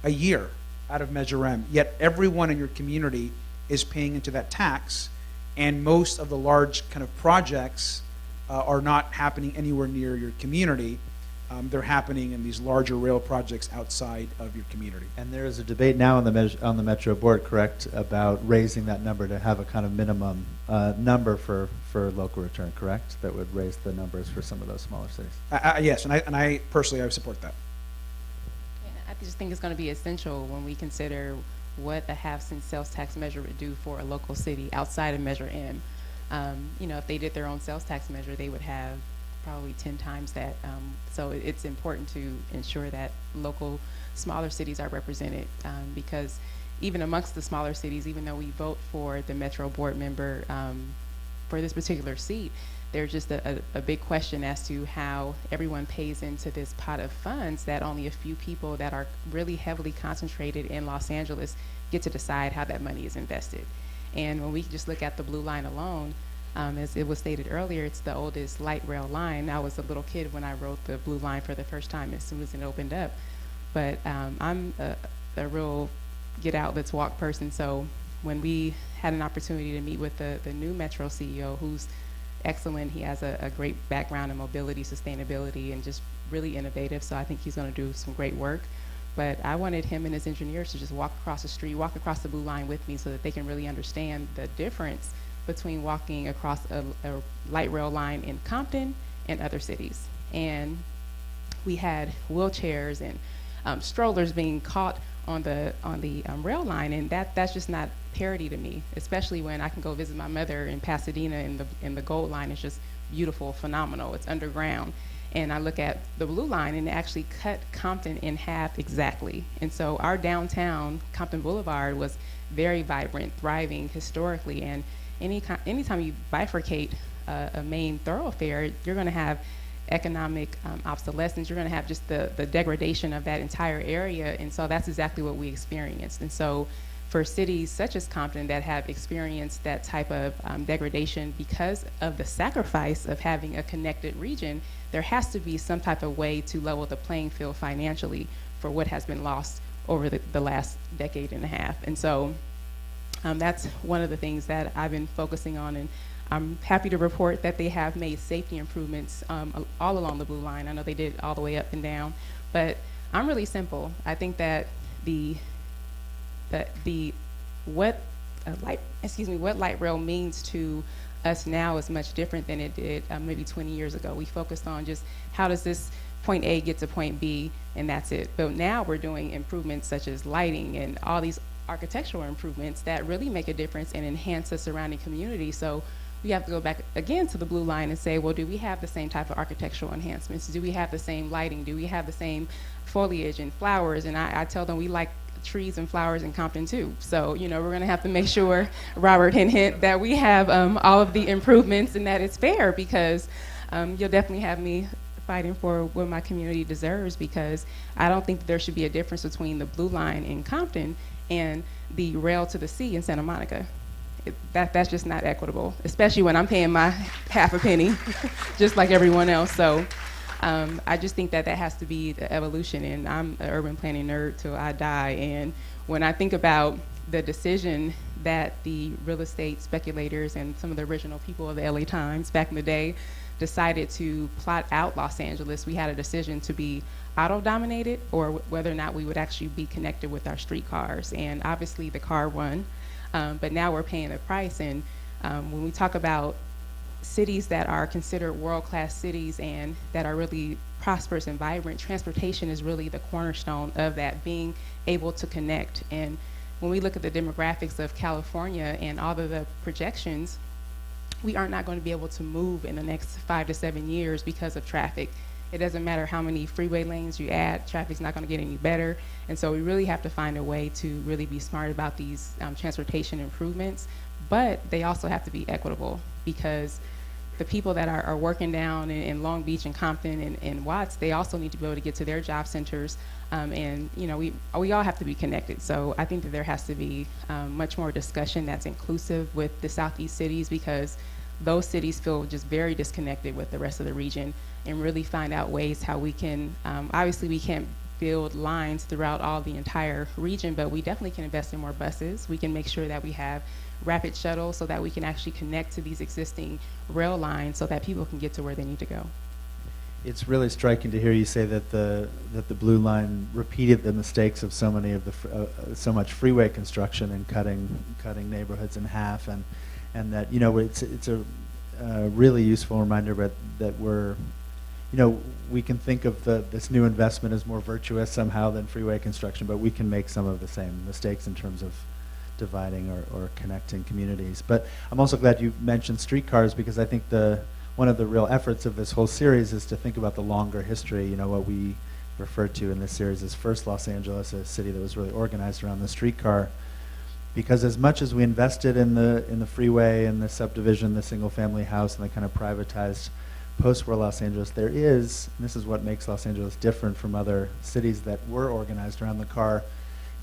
a year out of Measure M. Yet everyone in your community is paying into that tax, and most of the large kind of projects are not happening anywhere near your community. They're happening in these larger rail projects outside of your community. And there is a debate now on the Metro Board, correct, about raising that number to have a kind of minimum number for local return, correct? That would raise the numbers for some of those smaller cities. Yes, and I personally, I support that. Yeah, I just think it's going to be essential when we consider what a half-cent sales tax measure would do for a local city outside of Measure M. You know, if they did their own sales tax measure, they would have probably 10 times that. So it's important to ensure that local smaller cities are represented, because even amongst the smaller cities, even though we vote for the Metro Board member for this particular seat, there's just a big question as to how everyone pays into this pot of funds that only a few people that are really heavily concentrated in Los Angeles get to decide how that money is invested. And when we just look at the Blue Line alone, as it was stated earlier, it's the oldest light rail line. I was a little kid when I rode the Blue Line for the first time as soon as it opened up. But I'm a real get out, let's walk person. So when we had an opportunity to meet with the new Metro CEO, who's excellent, he has a great background in mobility, sustainability, and just really innovative. So I think he's going to do some great work. But I wanted him and his engineers to just walk across the street, walk across the Blue Line with me so that they can really understand the difference between walking across a light rail line in Compton and other cities. And we had wheelchairs and strollers being caught on the rail line, and that's just not parity to me, especially when I can go visit my mother in Pasadena, and the Gold Line is just beautiful, phenomenal. It's underground. And I look at the Blue Line, and it actually cut Compton in half exactly. And so our downtown, Compton Boulevard, was very vibrant, thriving historically. And anytime you bifurcate a main thoroughfare, you're going to have economic obsolescence. You're going to have just the degradation of that entire area. And so that's exactly what we experienced. And so for cities such as Compton that have experienced that type of degradation because of the sacrifice of having a connected region, there has to be some type of way to level the playing field financially for what has been lost over the last decade and a half. And so that's one of the things that I've been focusing on, and I'm happy to report that they have made safety improvements all along the Blue Line. I know they did all the way up and down, but I'm really simple. I think that what light rail means to us now is much different than it did maybe 20 years ago. We focused on just how does this point A get to point B, and that's it. But now we're doing improvements such as lighting and all these architectural improvements that really make a difference and enhance the surrounding community. So we have to go back again to the Blue Line and say, well, do we have the same type of architectural enhancements? Do we have the same lighting? Do we have the same foliage and flowers? And I tell them we like trees and flowers in Compton too. So, you know, we're gonna have to make sure, Robert, hint, that we have all of the improvements and that it's fair, because you'll definitely have me fighting for what my community deserves, because I don't think that there should be a difference between the Blue Line in Compton and the rail to the sea in Santa Monica. That's just not equitable, especially when I'm paying my half a penny, just like everyone else. So I just think that has to be the evolution, and I'm an urban planning nerd till I die. And when I think about the decision that the real estate speculators and some of the original people of the LA Times back in the day decided to plot out Los Angeles, we had a decision to be auto-dominated or whether or not we would actually be connected with our streetcars. And obviously the car won, but now we're paying the price. And when we talk about cities that are considered world-class cities and that are really prosperous and vibrant, transportation is really the cornerstone of that, being able to connect. And when we look at the demographics of California and all of the projections, we are not going to be able to move in the next 5 to 7 years because of traffic. It doesn't matter how many freeway lanes you add, traffic's not going to get any better. And so we really have to find a way to really be smart about these transportation improvements, but they also have to be equitable, because the people that are working down in Long Beach and Compton and Watts, they also need to be able to get to their job centers. And you know, we all have to be connected. So I think that there has to be much more discussion that's inclusive with the Southeast cities, because those cities feel just very disconnected with the rest of the region, and really find out ways how we can, obviously we can't build lines throughout all the entire region, but we definitely can invest in more buses. We can make sure that we have rapid shuttles so that we can actually connect to these existing rail lines so that people can get to where they need to go. It's really striking to hear you say that the Blue Line repeated the mistakes of so many of the so much freeway construction and cutting neighborhoods in half, and that, you know, it's a really useful reminder that we're, you know, we can think of this new investment as more virtuous somehow than freeway construction, but we can make some of the same mistakes in terms of dividing or connecting communities. But I'm also glad you mentioned streetcars, because I think one of the real efforts of this whole series is to think about the longer history. You know, what we refer to in this series as First Los Angeles, a city that was really organized around the streetcar. Because as much as we invested in the freeway and the subdivision, the single-family house, and the kind of privatized post-war Los Angeles, there is, and this is what makes Los Angeles different from other cities that were organized around the car,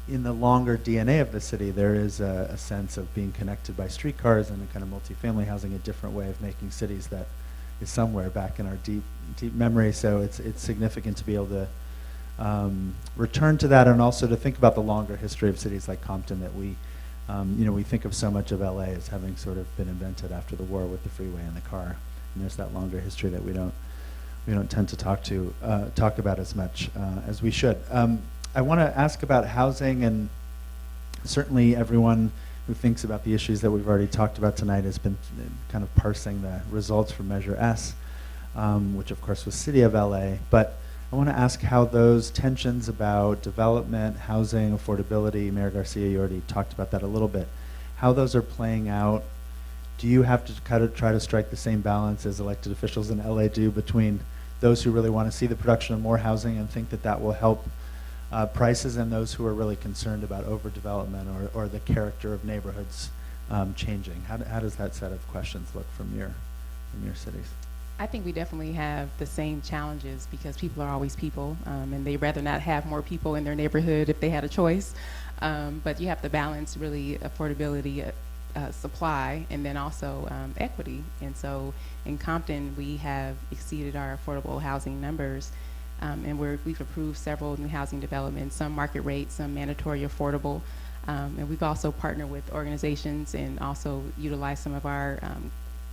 in the longer DNA of the city, there is a sense of being connected by streetcars and a kind of multifamily housing, a different way of making cities that is somewhere back in our deep memory. So it's significant to be able to return to that, and also to think about the longer history of cities like Compton that we, you know, we think of so much of LA as having sort of been invented after the war with the freeway and the car, and there's that longer history that we don't tend to talk about as much as we should. I want to ask about housing, and certainly everyone who thinks about the issues that we've already talked about tonight has been kind of parsing the results from Measure S, which of course was City of LA. But I want to ask how those tensions about development, housing, affordability, Mayor Garcia, you already talked about that a little bit, how those are playing out. Do you have to kind of try to strike the same balance as elected officials in LA do between those who really want to see the production of more housing and think that that will help prices, and those who are really concerned about overdevelopment or the character of neighborhoods changing? How does that set of questions look from your cities? I think we definitely have the same challenges, because people are always people, and they'd rather not have more people in their neighborhood if they had a choice. But you have to balance really affordability, supply, and then also equity. And so in Compton, we have exceeded our affordable housing numbers. And we've approved several new housing developments, some market rate, some mandatory affordable. And we've also partnered with organizations and also utilized some of our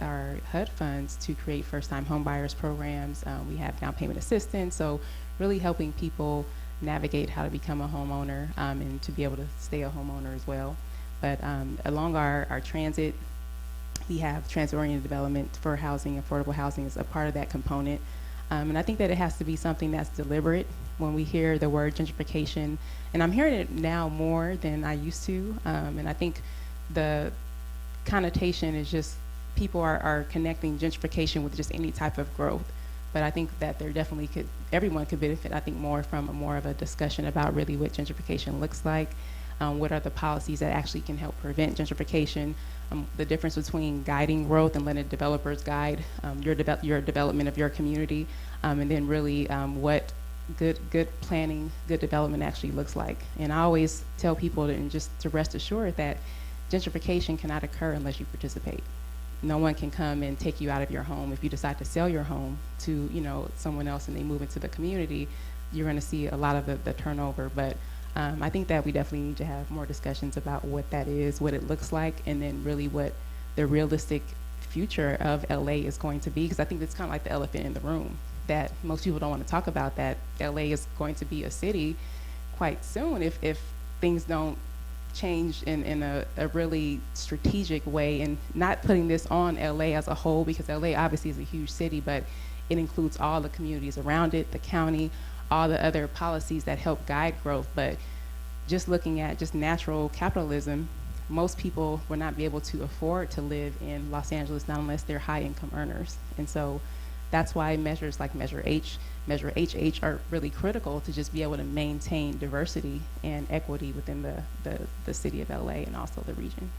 HUD funds to create first-time home buyers programs. We have down payment assistance, so really helping people navigate how to become a homeowner and to be able to stay a homeowner as well. But along our transit, we have transit-oriented development for housing. Affordable housing is a part of that component. And I think that it has to be something that's deliberate. When we hear the word gentrification, and I'm hearing it now more than I used to, and I think the connotation is just people are connecting gentrification with just any type of growth. But I think that there definitely everyone could benefit, I think, more from more of a discussion about really what gentrification looks like. What are the policies that actually can help prevent gentrification? The difference between guiding growth and letting developers guide your development of your community, and then really what good planning, good development actually looks like. And I always tell people to rest assured that gentrification cannot occur unless you participate. No one can come and take you out of your home. If you decide to sell your home to someone else and they move into the community, you're going to see a lot of the turnover. But I think that we definitely need to have more discussions about what that is, what it looks like, and then really what the realistic future of LA is going to be. Because I think it's kind of like the elephant in the room, that most people don't want to talk about, that LA is going to be a city quite soon if things don't change in a really strategic way, and not putting this on LA as a whole, because LA obviously is a huge city, but it includes all the communities around it, the county, all the other policies that help guide growth. But just looking at just natural capitalism, most people will not be able to afford to live in Los Angeles, not unless they're high income earners. And so that's why measures like Measure H, Measure HH are really critical to just be able to maintain diversity and equity within the city of LA and also the region.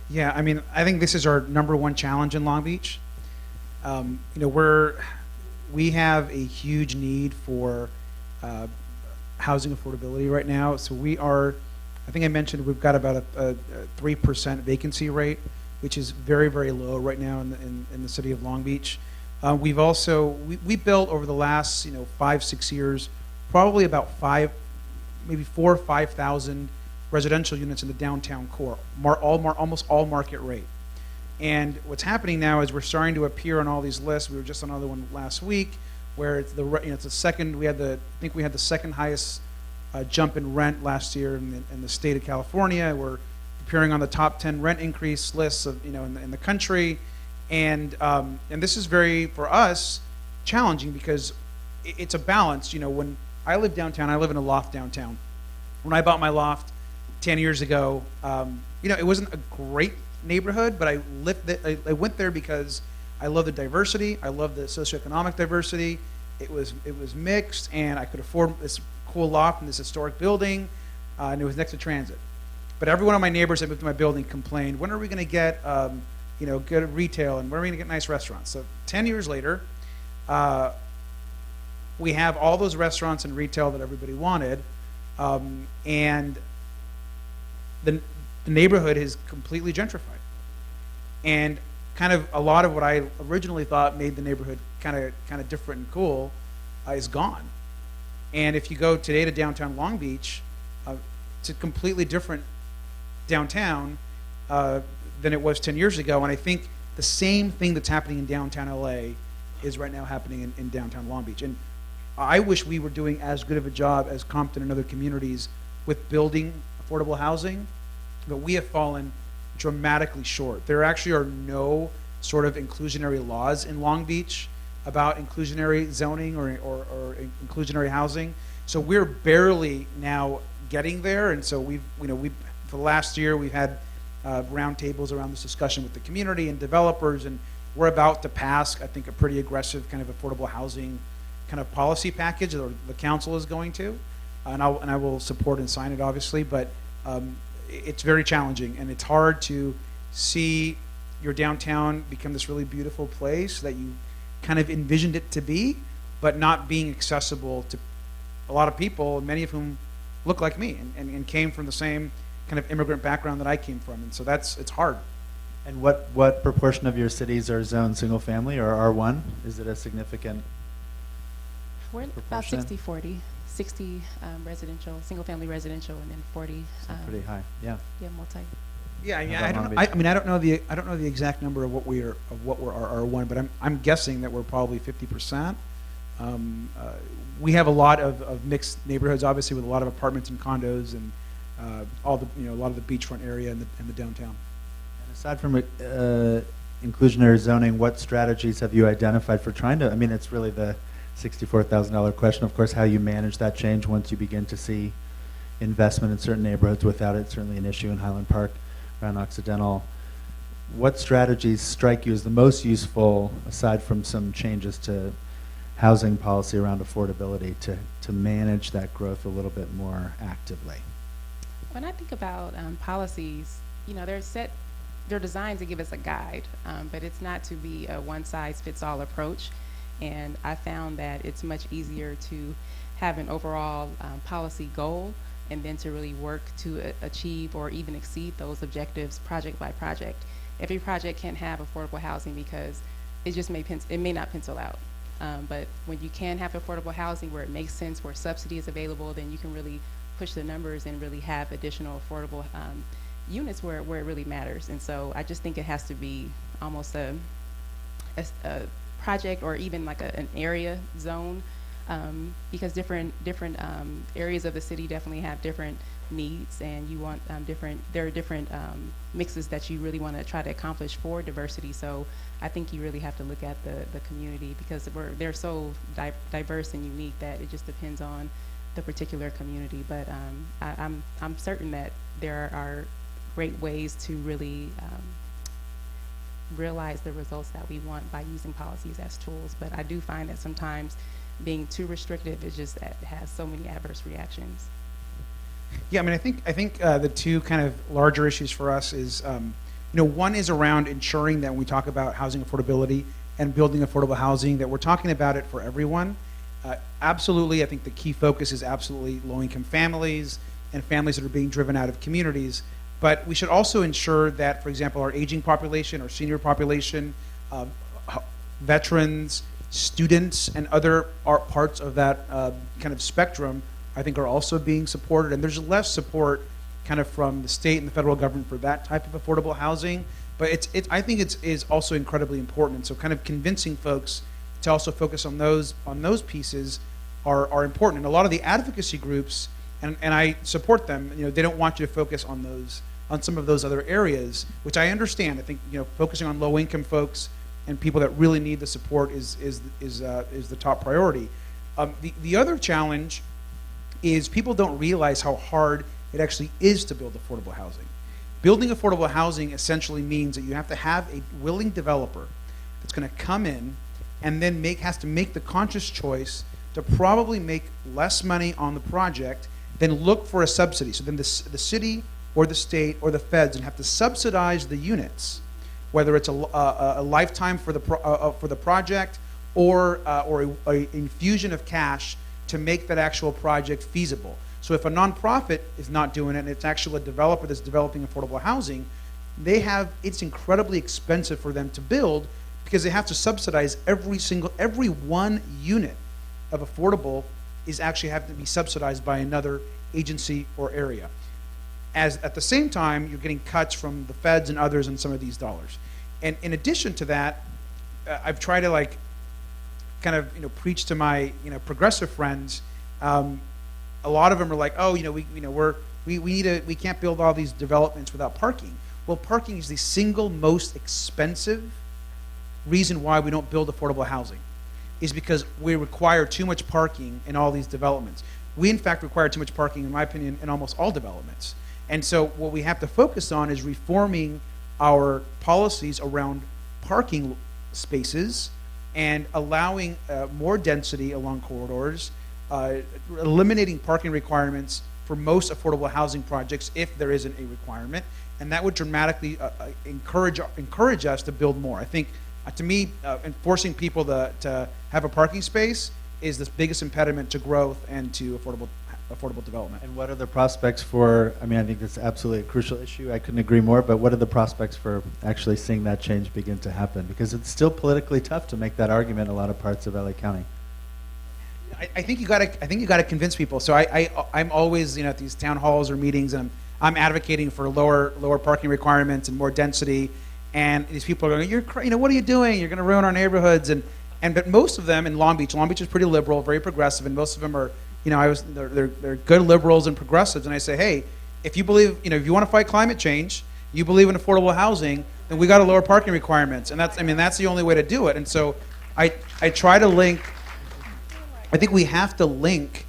Yeah, I mean, I think this is our #1 challenge in Long Beach. We have a huge need for housing affordability right now. So I think I mentioned we've got about a 3% vacancy rate which is very, very low right now in the city of Long Beach. We've also, we built over the last 5-6 years, probably about maybe 4,000 or 5,000 residential units in the downtown core, almost all market rate. And what's happening now is we're starting to appear on all these lists. We were just on another one last week, where it's it's the second. I think we had the second highest jump in rent last year in the state of California. We're appearing on the top 10 rent increase lists of in the country, and this is very, for us, challenging because it's a balance. When I live downtown, I live in a loft downtown. When I bought my loft 10 years ago, it wasn't a great neighborhood, but I went there because I love the diversity. I love the socioeconomic diversity. It was mixed, and I could afford this cool loft in this historic building, and it was next to transit. But every one of my neighbors that moved to my building complained, when are we going to get good retail, and when are we going to get nice restaurants? So 10 years later, we have all those restaurants and retail that everybody wanted, and the neighborhood is completely gentrified. And kind of a lot of what I originally thought made the neighborhood kind of different and cool is gone. And if you go today to downtown Long Beach, it's a completely different downtown than it was 10 years ago. And I think the same thing that's happening in downtown LA is right now happening in downtown Long Beach. And I wish we were doing as good of a job as Compton and other communities with building affordable housing, but we have fallen dramatically short. There actually are no sort of inclusionary laws in Long Beach about inclusionary zoning or inclusionary housing. So we're barely now getting there. And so we've for the last year, we've had roundtables around this discussion with the community and developers, and we're about to pass, I think, a pretty aggressive kind of affordable housing kind of policy package, or the council is going to, and I will support and sign it, obviously, but it's very challenging, and it's hard to see your downtown become this really beautiful place that you kind of envisioned it to be, but not being accessible to a lot of people, many of whom look like me and came from the same kind of immigrant background that I came from, and so it's hard. And what proportion of your cities are zoned single family or R1? Is it a significant We're about proportion? 60-40. 60 residential, single family residential, and then 40 Pretty high, yeah. multi. Yeah, About I don't know the exact number of what we're R1, but I'm guessing that we're probably 50%. We have a lot of mixed neighborhoods, obviously, with a lot of apartments and condos and a lot of the beachfront area and the downtown. And aside from inclusionary zoning, what strategies have you identified for trying to? I mean, it's really the $64,000 question, of course, how you manage that change once you begin to see investment in certain neighborhoods without it. Certainly an issue in Highland Park, around Occidental. What strategies strike you as the most useful, aside from some changes to housing policy around affordability, to manage that growth a little bit more actively? When I think about policies, they're designed to give us a guide, but it's not to be a one-size-fits-all approach. And I found that it's much easier to have an overall policy goal and then to really work to achieve or even exceed those objectives project by project. Every project can't have affordable housing because it may not pencil out. But when you can have affordable housing where it makes sense, where subsidy is available, then you can really push the numbers and really have additional affordable units where it really matters. And so I just think it has to be almost a project or even like an area zone, because different areas of the city definitely have different needs, and you want there are different mixes that you really want to try to accomplish for diversity. So I think you really have to look at the community, because they're so diverse and unique that it just depends on the particular community. But I'm certain that there are great ways to really realize the results that we want by using policies as tools. But I do find that sometimes being too restrictive has so many adverse reactions. Yeah, I mean, I think the two kind of larger issues for us is, one is around ensuring that when we talk about housing affordability and building affordable housing, that we're talking about it for everyone. Absolutely, I think the key focus is absolutely low-income families and families that are being driven out of communities. But we should also ensure that, for example, our aging population, our senior population, veterans, students, and other parts of that kind of spectrum, I think, are also being supported. And there's less support kind of from the state and the federal government for that type of affordable housing. But I think it's also incredibly important. And so kind of convincing folks to also focus on those pieces are important. And a lot of the advocacy groups, and I support them, they don't want you to focus on some of those other areas, which I understand. I think focusing on low income folks and people that really need the support is the top priority. The other challenge is people don't realize how hard it actually is to build affordable housing. Building affordable housing essentially means that you have to have a willing developer that's going to come in and then has to make the conscious choice to probably make less money on the project than look for a subsidy. So then the city or the state or the feds and have to subsidize the units, whether it's a lifetime for the project or a infusion of cash to make that actual project feasible. So if a nonprofit is not doing it and it's actually a developer that's developing affordable housing, it's incredibly expensive for them to build because they have to subsidize every one unit of affordable is actually have to be subsidized by another agency or area. As at the same time, you're getting cuts from the feds and others in some of these dollars. And in addition to that, I've tried to preach to my progressive friends. A lot of them are like, oh, we can't build all these developments without parking. Well, parking is the single most expensive reason why we don't build affordable housing, is because we require too much parking in all these developments. We, in fact, require too much parking, in my opinion, in almost all developments. And so what we have to focus on is reforming our policies around parking spaces and allowing more density along corridors, eliminating parking requirements for most affordable housing projects if there isn't a requirement, and that would dramatically encourage us to build more. I think, to me, enforcing people to have a parking space is the biggest impediment to growth and to affordable development. And what are the prospects for, I think that's absolutely a crucial issue, I couldn't agree more, but what are the prospects for actually seeing that change begin to happen? Because it's still politically tough to make that argument in a lot of parts of LA County. I think you got to convince people. So I'm always at these town halls or meetings, and I'm advocating for lower parking requirements and more density. And these people are going, what are you doing? You're going to ruin our neighborhoods. But most of them in Long Beach is pretty liberal, very progressive, and most of them are, they're good liberals and progressives. And I say, hey, if you believe, if you want to fight climate change, you believe in affordable housing, then we got to lower parking requirements. And that's the only way to do it. And so I try to link. I think we have to link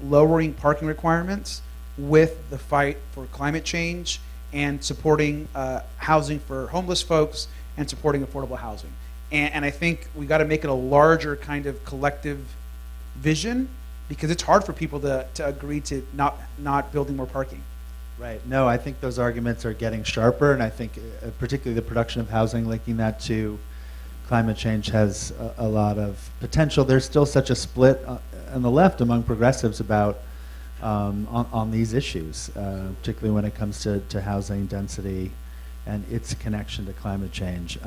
lowering parking requirements with the fight for climate change and supporting housing for homeless folks and supporting affordable housing. And I think we got to make it a larger kind of collective vision, because it's hard for people to agree to not building more parking. Right. No, I think those arguments are getting sharper, and I think particularly the production of housing, linking that to climate change has a lot of potential. There's still such a split on the left among progressives about on these issues, particularly when it comes to housing density and its connection to climate change.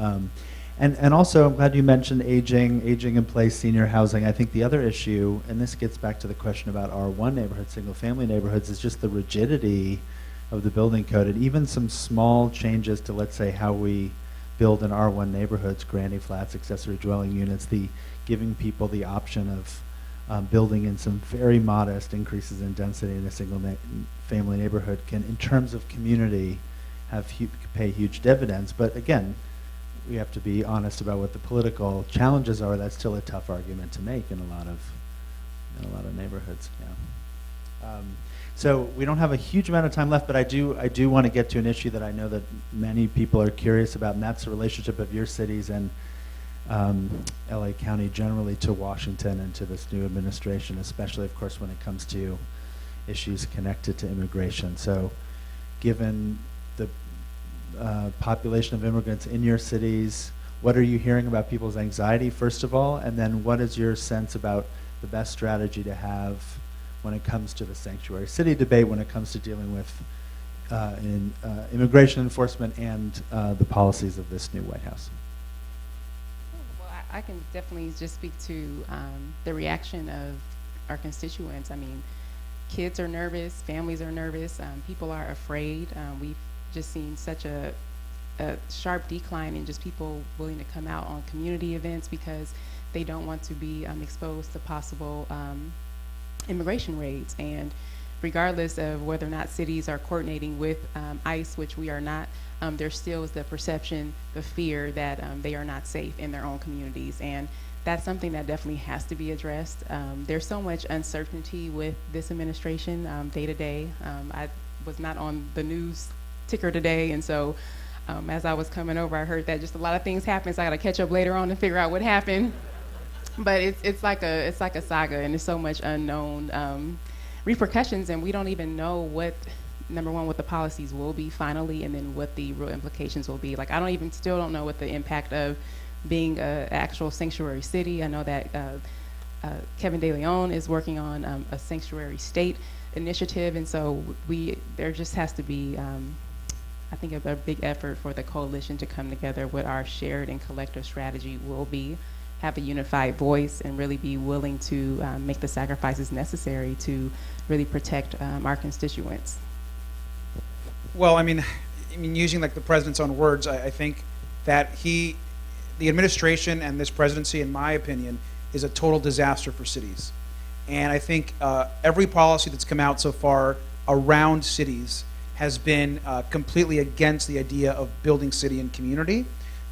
And also, I'm glad you mentioned aging in place, senior housing. I think the other issue, and this gets back to the question about R1 neighborhoods, single-family neighborhoods, is just the rigidity of the building code, and even some small changes to, let's say, how we build in R1 neighborhoods, granny flats, accessory dwelling units, giving people the option of building in some very modest increases in density in a single-family neighborhood can, in terms of community, pay huge dividends. But again, we have to be honest about what the political challenges are. That's still a tough argument to make in a lot of neighborhoods. Yeah. So we don't have a huge amount of time left, but I do want to get to an issue that I know that many people are curious about, and that's the relationship of your cities and LA County generally to Washington and to this new administration, especially, of course, when it comes to issues connected to immigration. So given the population of immigrants in your cities, what are you hearing about people's anxiety, first of all, and then what is your sense about the best strategy to have when it comes to the sanctuary city debate, when it comes to dealing with immigration enforcement and the policies of this new White House. Well, I can definitely just speak to the reaction of our constituents. I mean, kids are nervous, families are nervous, people are afraid. We've just seen such a sharp decline in just people willing to come out on community events because they don't want to be exposed to possible immigration raids. And regardless of whether or not cities are coordinating with ICE, which we are not, there still is the perception, the fear that they are not safe in their own communities. And that's something that definitely has to be addressed. There's so much uncertainty with this administration day to day. I was not on the news ticker today, and so as I was coming over, I heard that just a lot of things happened, so I got to catch up later on and figure out what happened. But it's like a saga, and there's so much unknown repercussions, and we don't even know what, number one, what the policies will be finally, and then what the real implications will be. Like, still don't know what the impact of being an actual sanctuary city. I know that Kevin De Leon is working on a sanctuary state initiative, and so there just has to be, I think, a big effort for the coalition to come together. What our shared and collective strategy will be, have a unified voice, and really be willing to make the sacrifices necessary to really protect our constituents. Well, I mean, using like the president's own words, I think that the administration and this presidency, in my opinion, is a total disaster for cities. And I think every policy that's come out so far around cities has been completely against the idea of building city and community.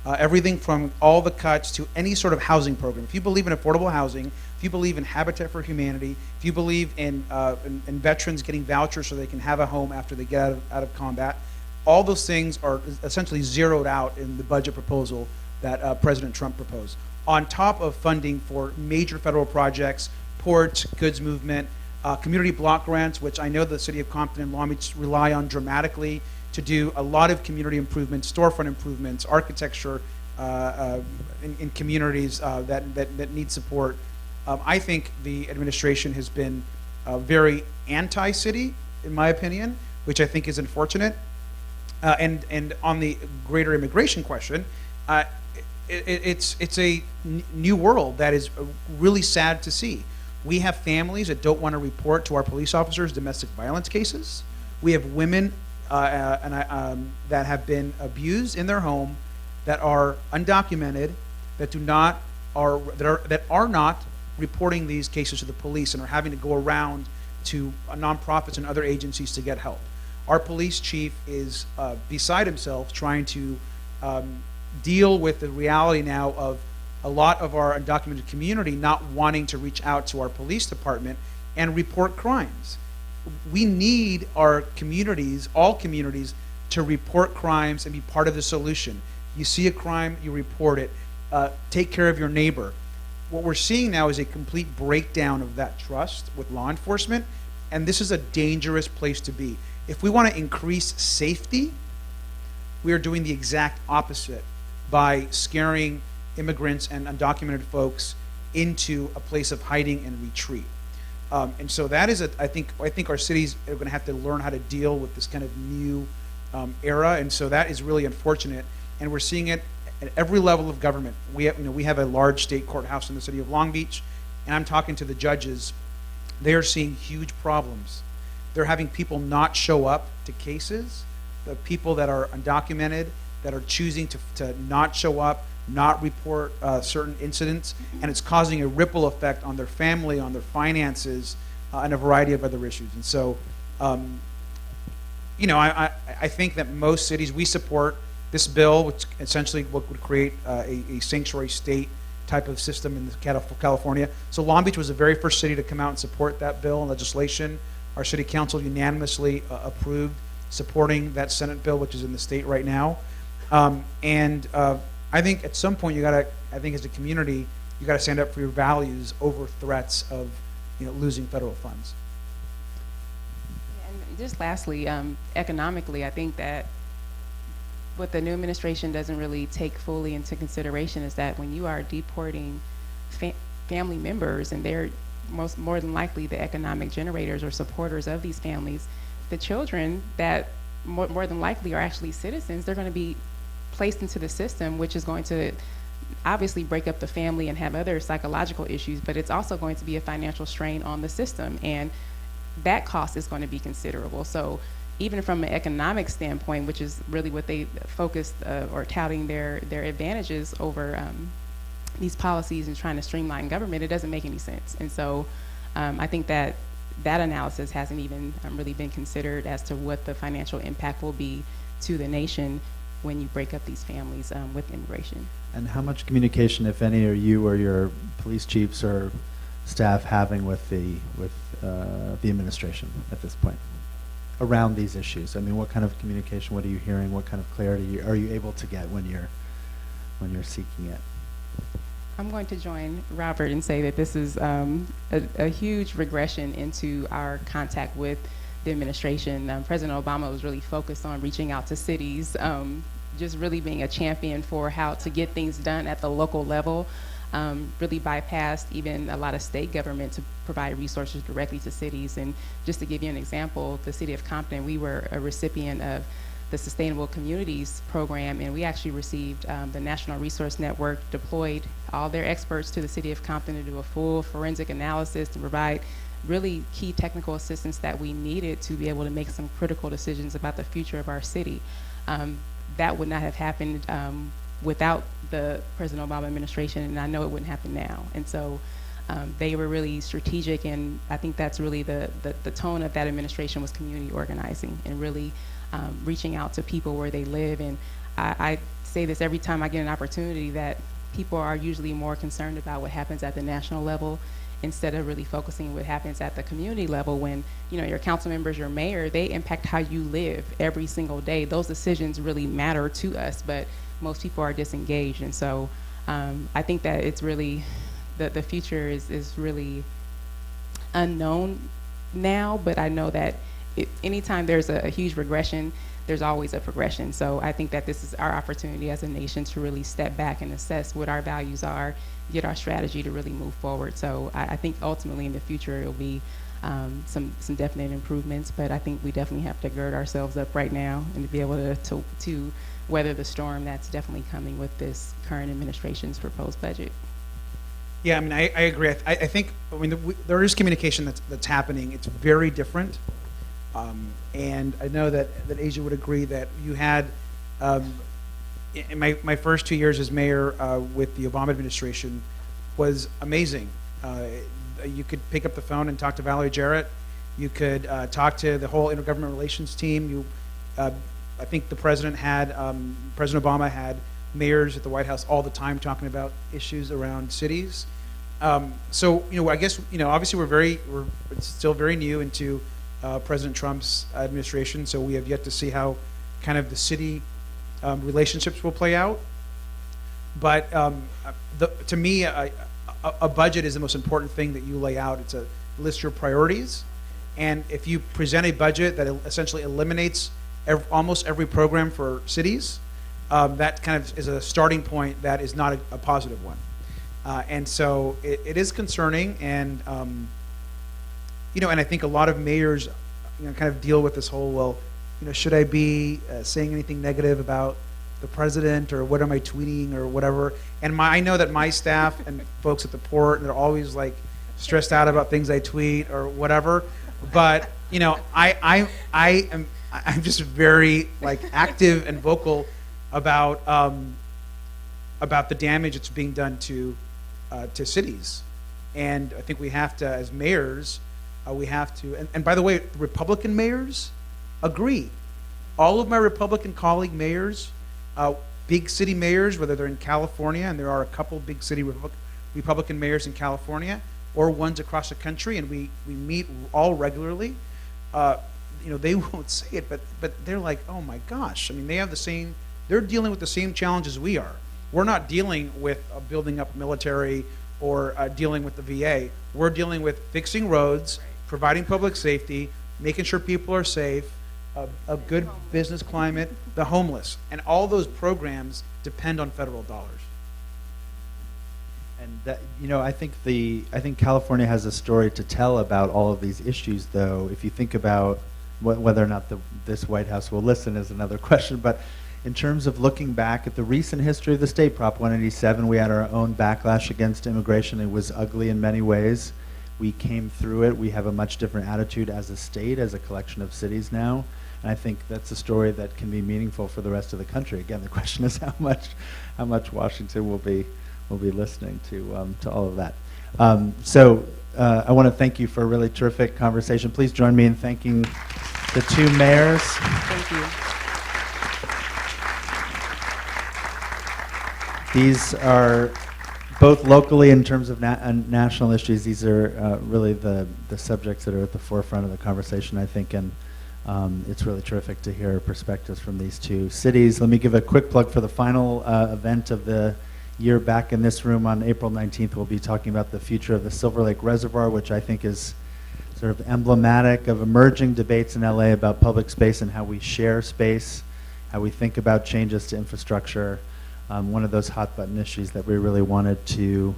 Everything from all the cuts to any sort of housing program. If you believe in affordable housing, if you believe in Habitat for Humanity, if you believe in veterans getting vouchers so they can have a home after they get out of combat, all those things are essentially zeroed out in the budget proposal that President Trump proposed. On top of funding for major federal projects, ports, goods movement, community block grants, which I know the city of Compton and Long Beach rely on dramatically to do a lot of community improvements, storefront improvements, architecture in communities that need support. I think the administration has been very anti-city, in my opinion, which I think is unfortunate. And on the greater immigration question, it's a new world that is really sad to see. We have families that don't want to report to our police officers domestic violence cases. We have women that have been abused in their home, that are undocumented, that are not reporting these cases to the police and are having to go around to nonprofits and other agencies to get help. Our police chief is beside himself trying to deal with the reality now of a lot of our undocumented community not wanting to reach out to our police department and report crimes. We need our communities, all communities, to report crimes and be part of the solution. You see a crime, you report it. Take care of your neighbor. What we're seeing now is a complete breakdown of that trust with law enforcement, and this is a dangerous place to be. If we want to increase safety, we are doing the exact opposite by scaring immigrants and undocumented folks into a place of hiding and retreat. And so that is, I think our cities are going to have to learn how to deal with this kind of new era, and so that is really unfortunate. And we're seeing it at every level of government. We have a large state courthouse in the city of Long Beach, and I'm talking to the judges. They are seeing huge problems. They're having people not show up to cases. The people that are undocumented, that are choosing to not show up, not report certain incidents, and it's causing a ripple effect on their family, on their finances, and a variety of other issues. And so, I think that most cities, we support this bill, which essentially would create a sanctuary state type of system in California. So Long Beach was the very first city to come out and support that bill and legislation. Our city council unanimously approved supporting that Senate bill, which is in the state right now. I think at some point I think as a community, you got to stand up for your values over threats of losing federal funds. And just lastly, economically, I think that what the new administration doesn't really take fully into consideration is that when you are deporting family members and they're more than likely the economic generators or supporters of these families, the children that more than likely are actually citizens, they're going to be placed into the system, which is going to obviously break up the family and have other psychological issues, but it's also going to be a financial strain on the system, and that cost is going to be considerable. So even from an economic standpoint, which is really what they focused or touting their advantages over these policies and trying to streamline government, it doesn't make any sense. And so I think that analysis hasn't even really been considered as to what the financial impact will be to the nation when you break up these families with immigration. And how much communication, if any, are you or your police chiefs or staff having with the administration at this point around these issues? I mean, what kind of communication? What are you hearing? What kind of clarity are you able to get when you're seeking it? I'm going to join Robert and say that this is a huge regression into our contact with the administration. President Obama was really focused on reaching out to cities, just really being a champion for how to get things done at the local level, really bypassed even a lot of state government to provide resources directly to cities. And just to give you an example, the city of Compton, we were a recipient of the Sustainable Communities program, and we actually received the National Resource Network deployed all their experts to the city of Compton to do a full forensic analysis to provide really key technical assistance that we needed to be able to make some critical decisions about the future of our city. That would not have happened without the President Obama administration, and I know it wouldn't happen now. And so they were really strategic, and I think that's really the tone of that administration was community organizing and really reaching out to people where they live. And I say this every time I get an opportunity, that people are usually more concerned about what happens at the national level instead of really focusing what happens at the community level. When your council members, your mayor, they impact how you live every single day. Those decisions really matter to us, but most people are disengaged. And so I think that it's really, the future is really unknown now, but I know that anytime there's a huge regression, there's always a progression. So I think that this is our opportunity as a nation to really step back and assess what our values are, get our strategy to really move forward. So I think ultimately in the future it'll be some definite improvements, but I think we definitely have to gird ourselves up right now and to be able to weather the storm that's definitely coming with this current administration's proposed budget. Yeah, I mean, I agree. I think, there is communication that's happening. It's very different. And I know that Asia would agree that you had, in my first 2 years as mayor with the Obama administration was amazing. You could pick up the phone and talk to Valerie Jarrett. You could talk to the whole intergovernmental relations team. I think President Obama had mayors at the White House all the time talking about issues around cities. So I guess obviously we're still very new into President Trump's administration, so we have yet to see how kind of the city relationships will play out. But to me, a budget is the most important thing that you lay out. It's a list your priorities, and if you present a budget that essentially eliminates almost every program for cities, that kind of is a starting point that is not a positive one. And so it is concerning, and and I think a lot of mayors, kind of deal with this whole, should I be saying anything negative about the president, or what am I tweeting, or whatever. And I know that my staff and folks at the port, they're always like stressed out about things I tweet or whatever. But I'm just very active and vocal about the damage that's being done to cities. And I think we have to, as mayors, we have to, and by the way, Republican mayors agree. All of my Republican colleague mayors, big city mayors, whether they're in California, and there are a couple big city Republican mayors in California, or ones across the country, and we meet all regularly. They won't say it, but they're like, oh my gosh. I mean, they're dealing with the same challenges we are. We're not dealing with building up military or dealing with the VA. We're dealing with fixing roads, providing public safety, making sure people are safe, a good business climate, the homeless. And all those programs depend on federal dollars. And that, I think California has a story to tell about all of these issues, though. If you think about whether or not this White House will listen is another question, but in terms of looking back at the recent history of the state, Prop 187, we had our own backlash against immigration. It was ugly in many ways. We came through it. We have a much different attitude as a state, as a collection of cities now. And I think that's a story that can be meaningful for the rest of the country. Again, the question is how much Washington will be listening to all of that. I want to thank you for a really terrific conversation. Please join me in thanking the two mayors. Thank you. These are both locally in terms of national issues. These are really the subjects that are at the forefront of the conversation, I think, and it's really terrific to hear perspectives from these two cities. Let me give a quick plug for the final event of the year. Back in this room on April 19th, we'll be talking about the future of the Silver Lake Reservoir, which I think is sort of emblematic of emerging debates in LA about public space and how we share space, how we think about changes to infrastructure. One of those hot button issues that we really wanted to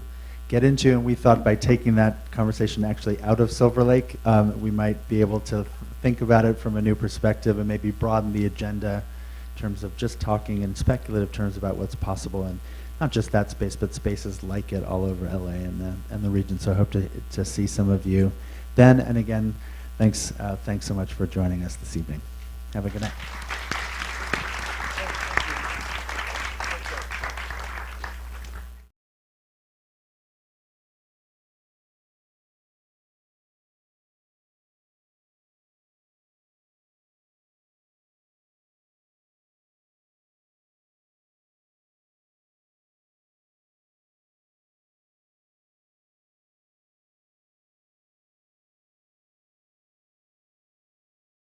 get into, and we thought by taking that conversation actually out of Silver Lake, we might be able to think about it from a new perspective and maybe broaden the agenda in terms of just talking in speculative terms about what's possible, and not just that space, but spaces like it all over LA and the region. So I hope to see some of you then. And again, thanks so much for joining us this evening. Have a good night.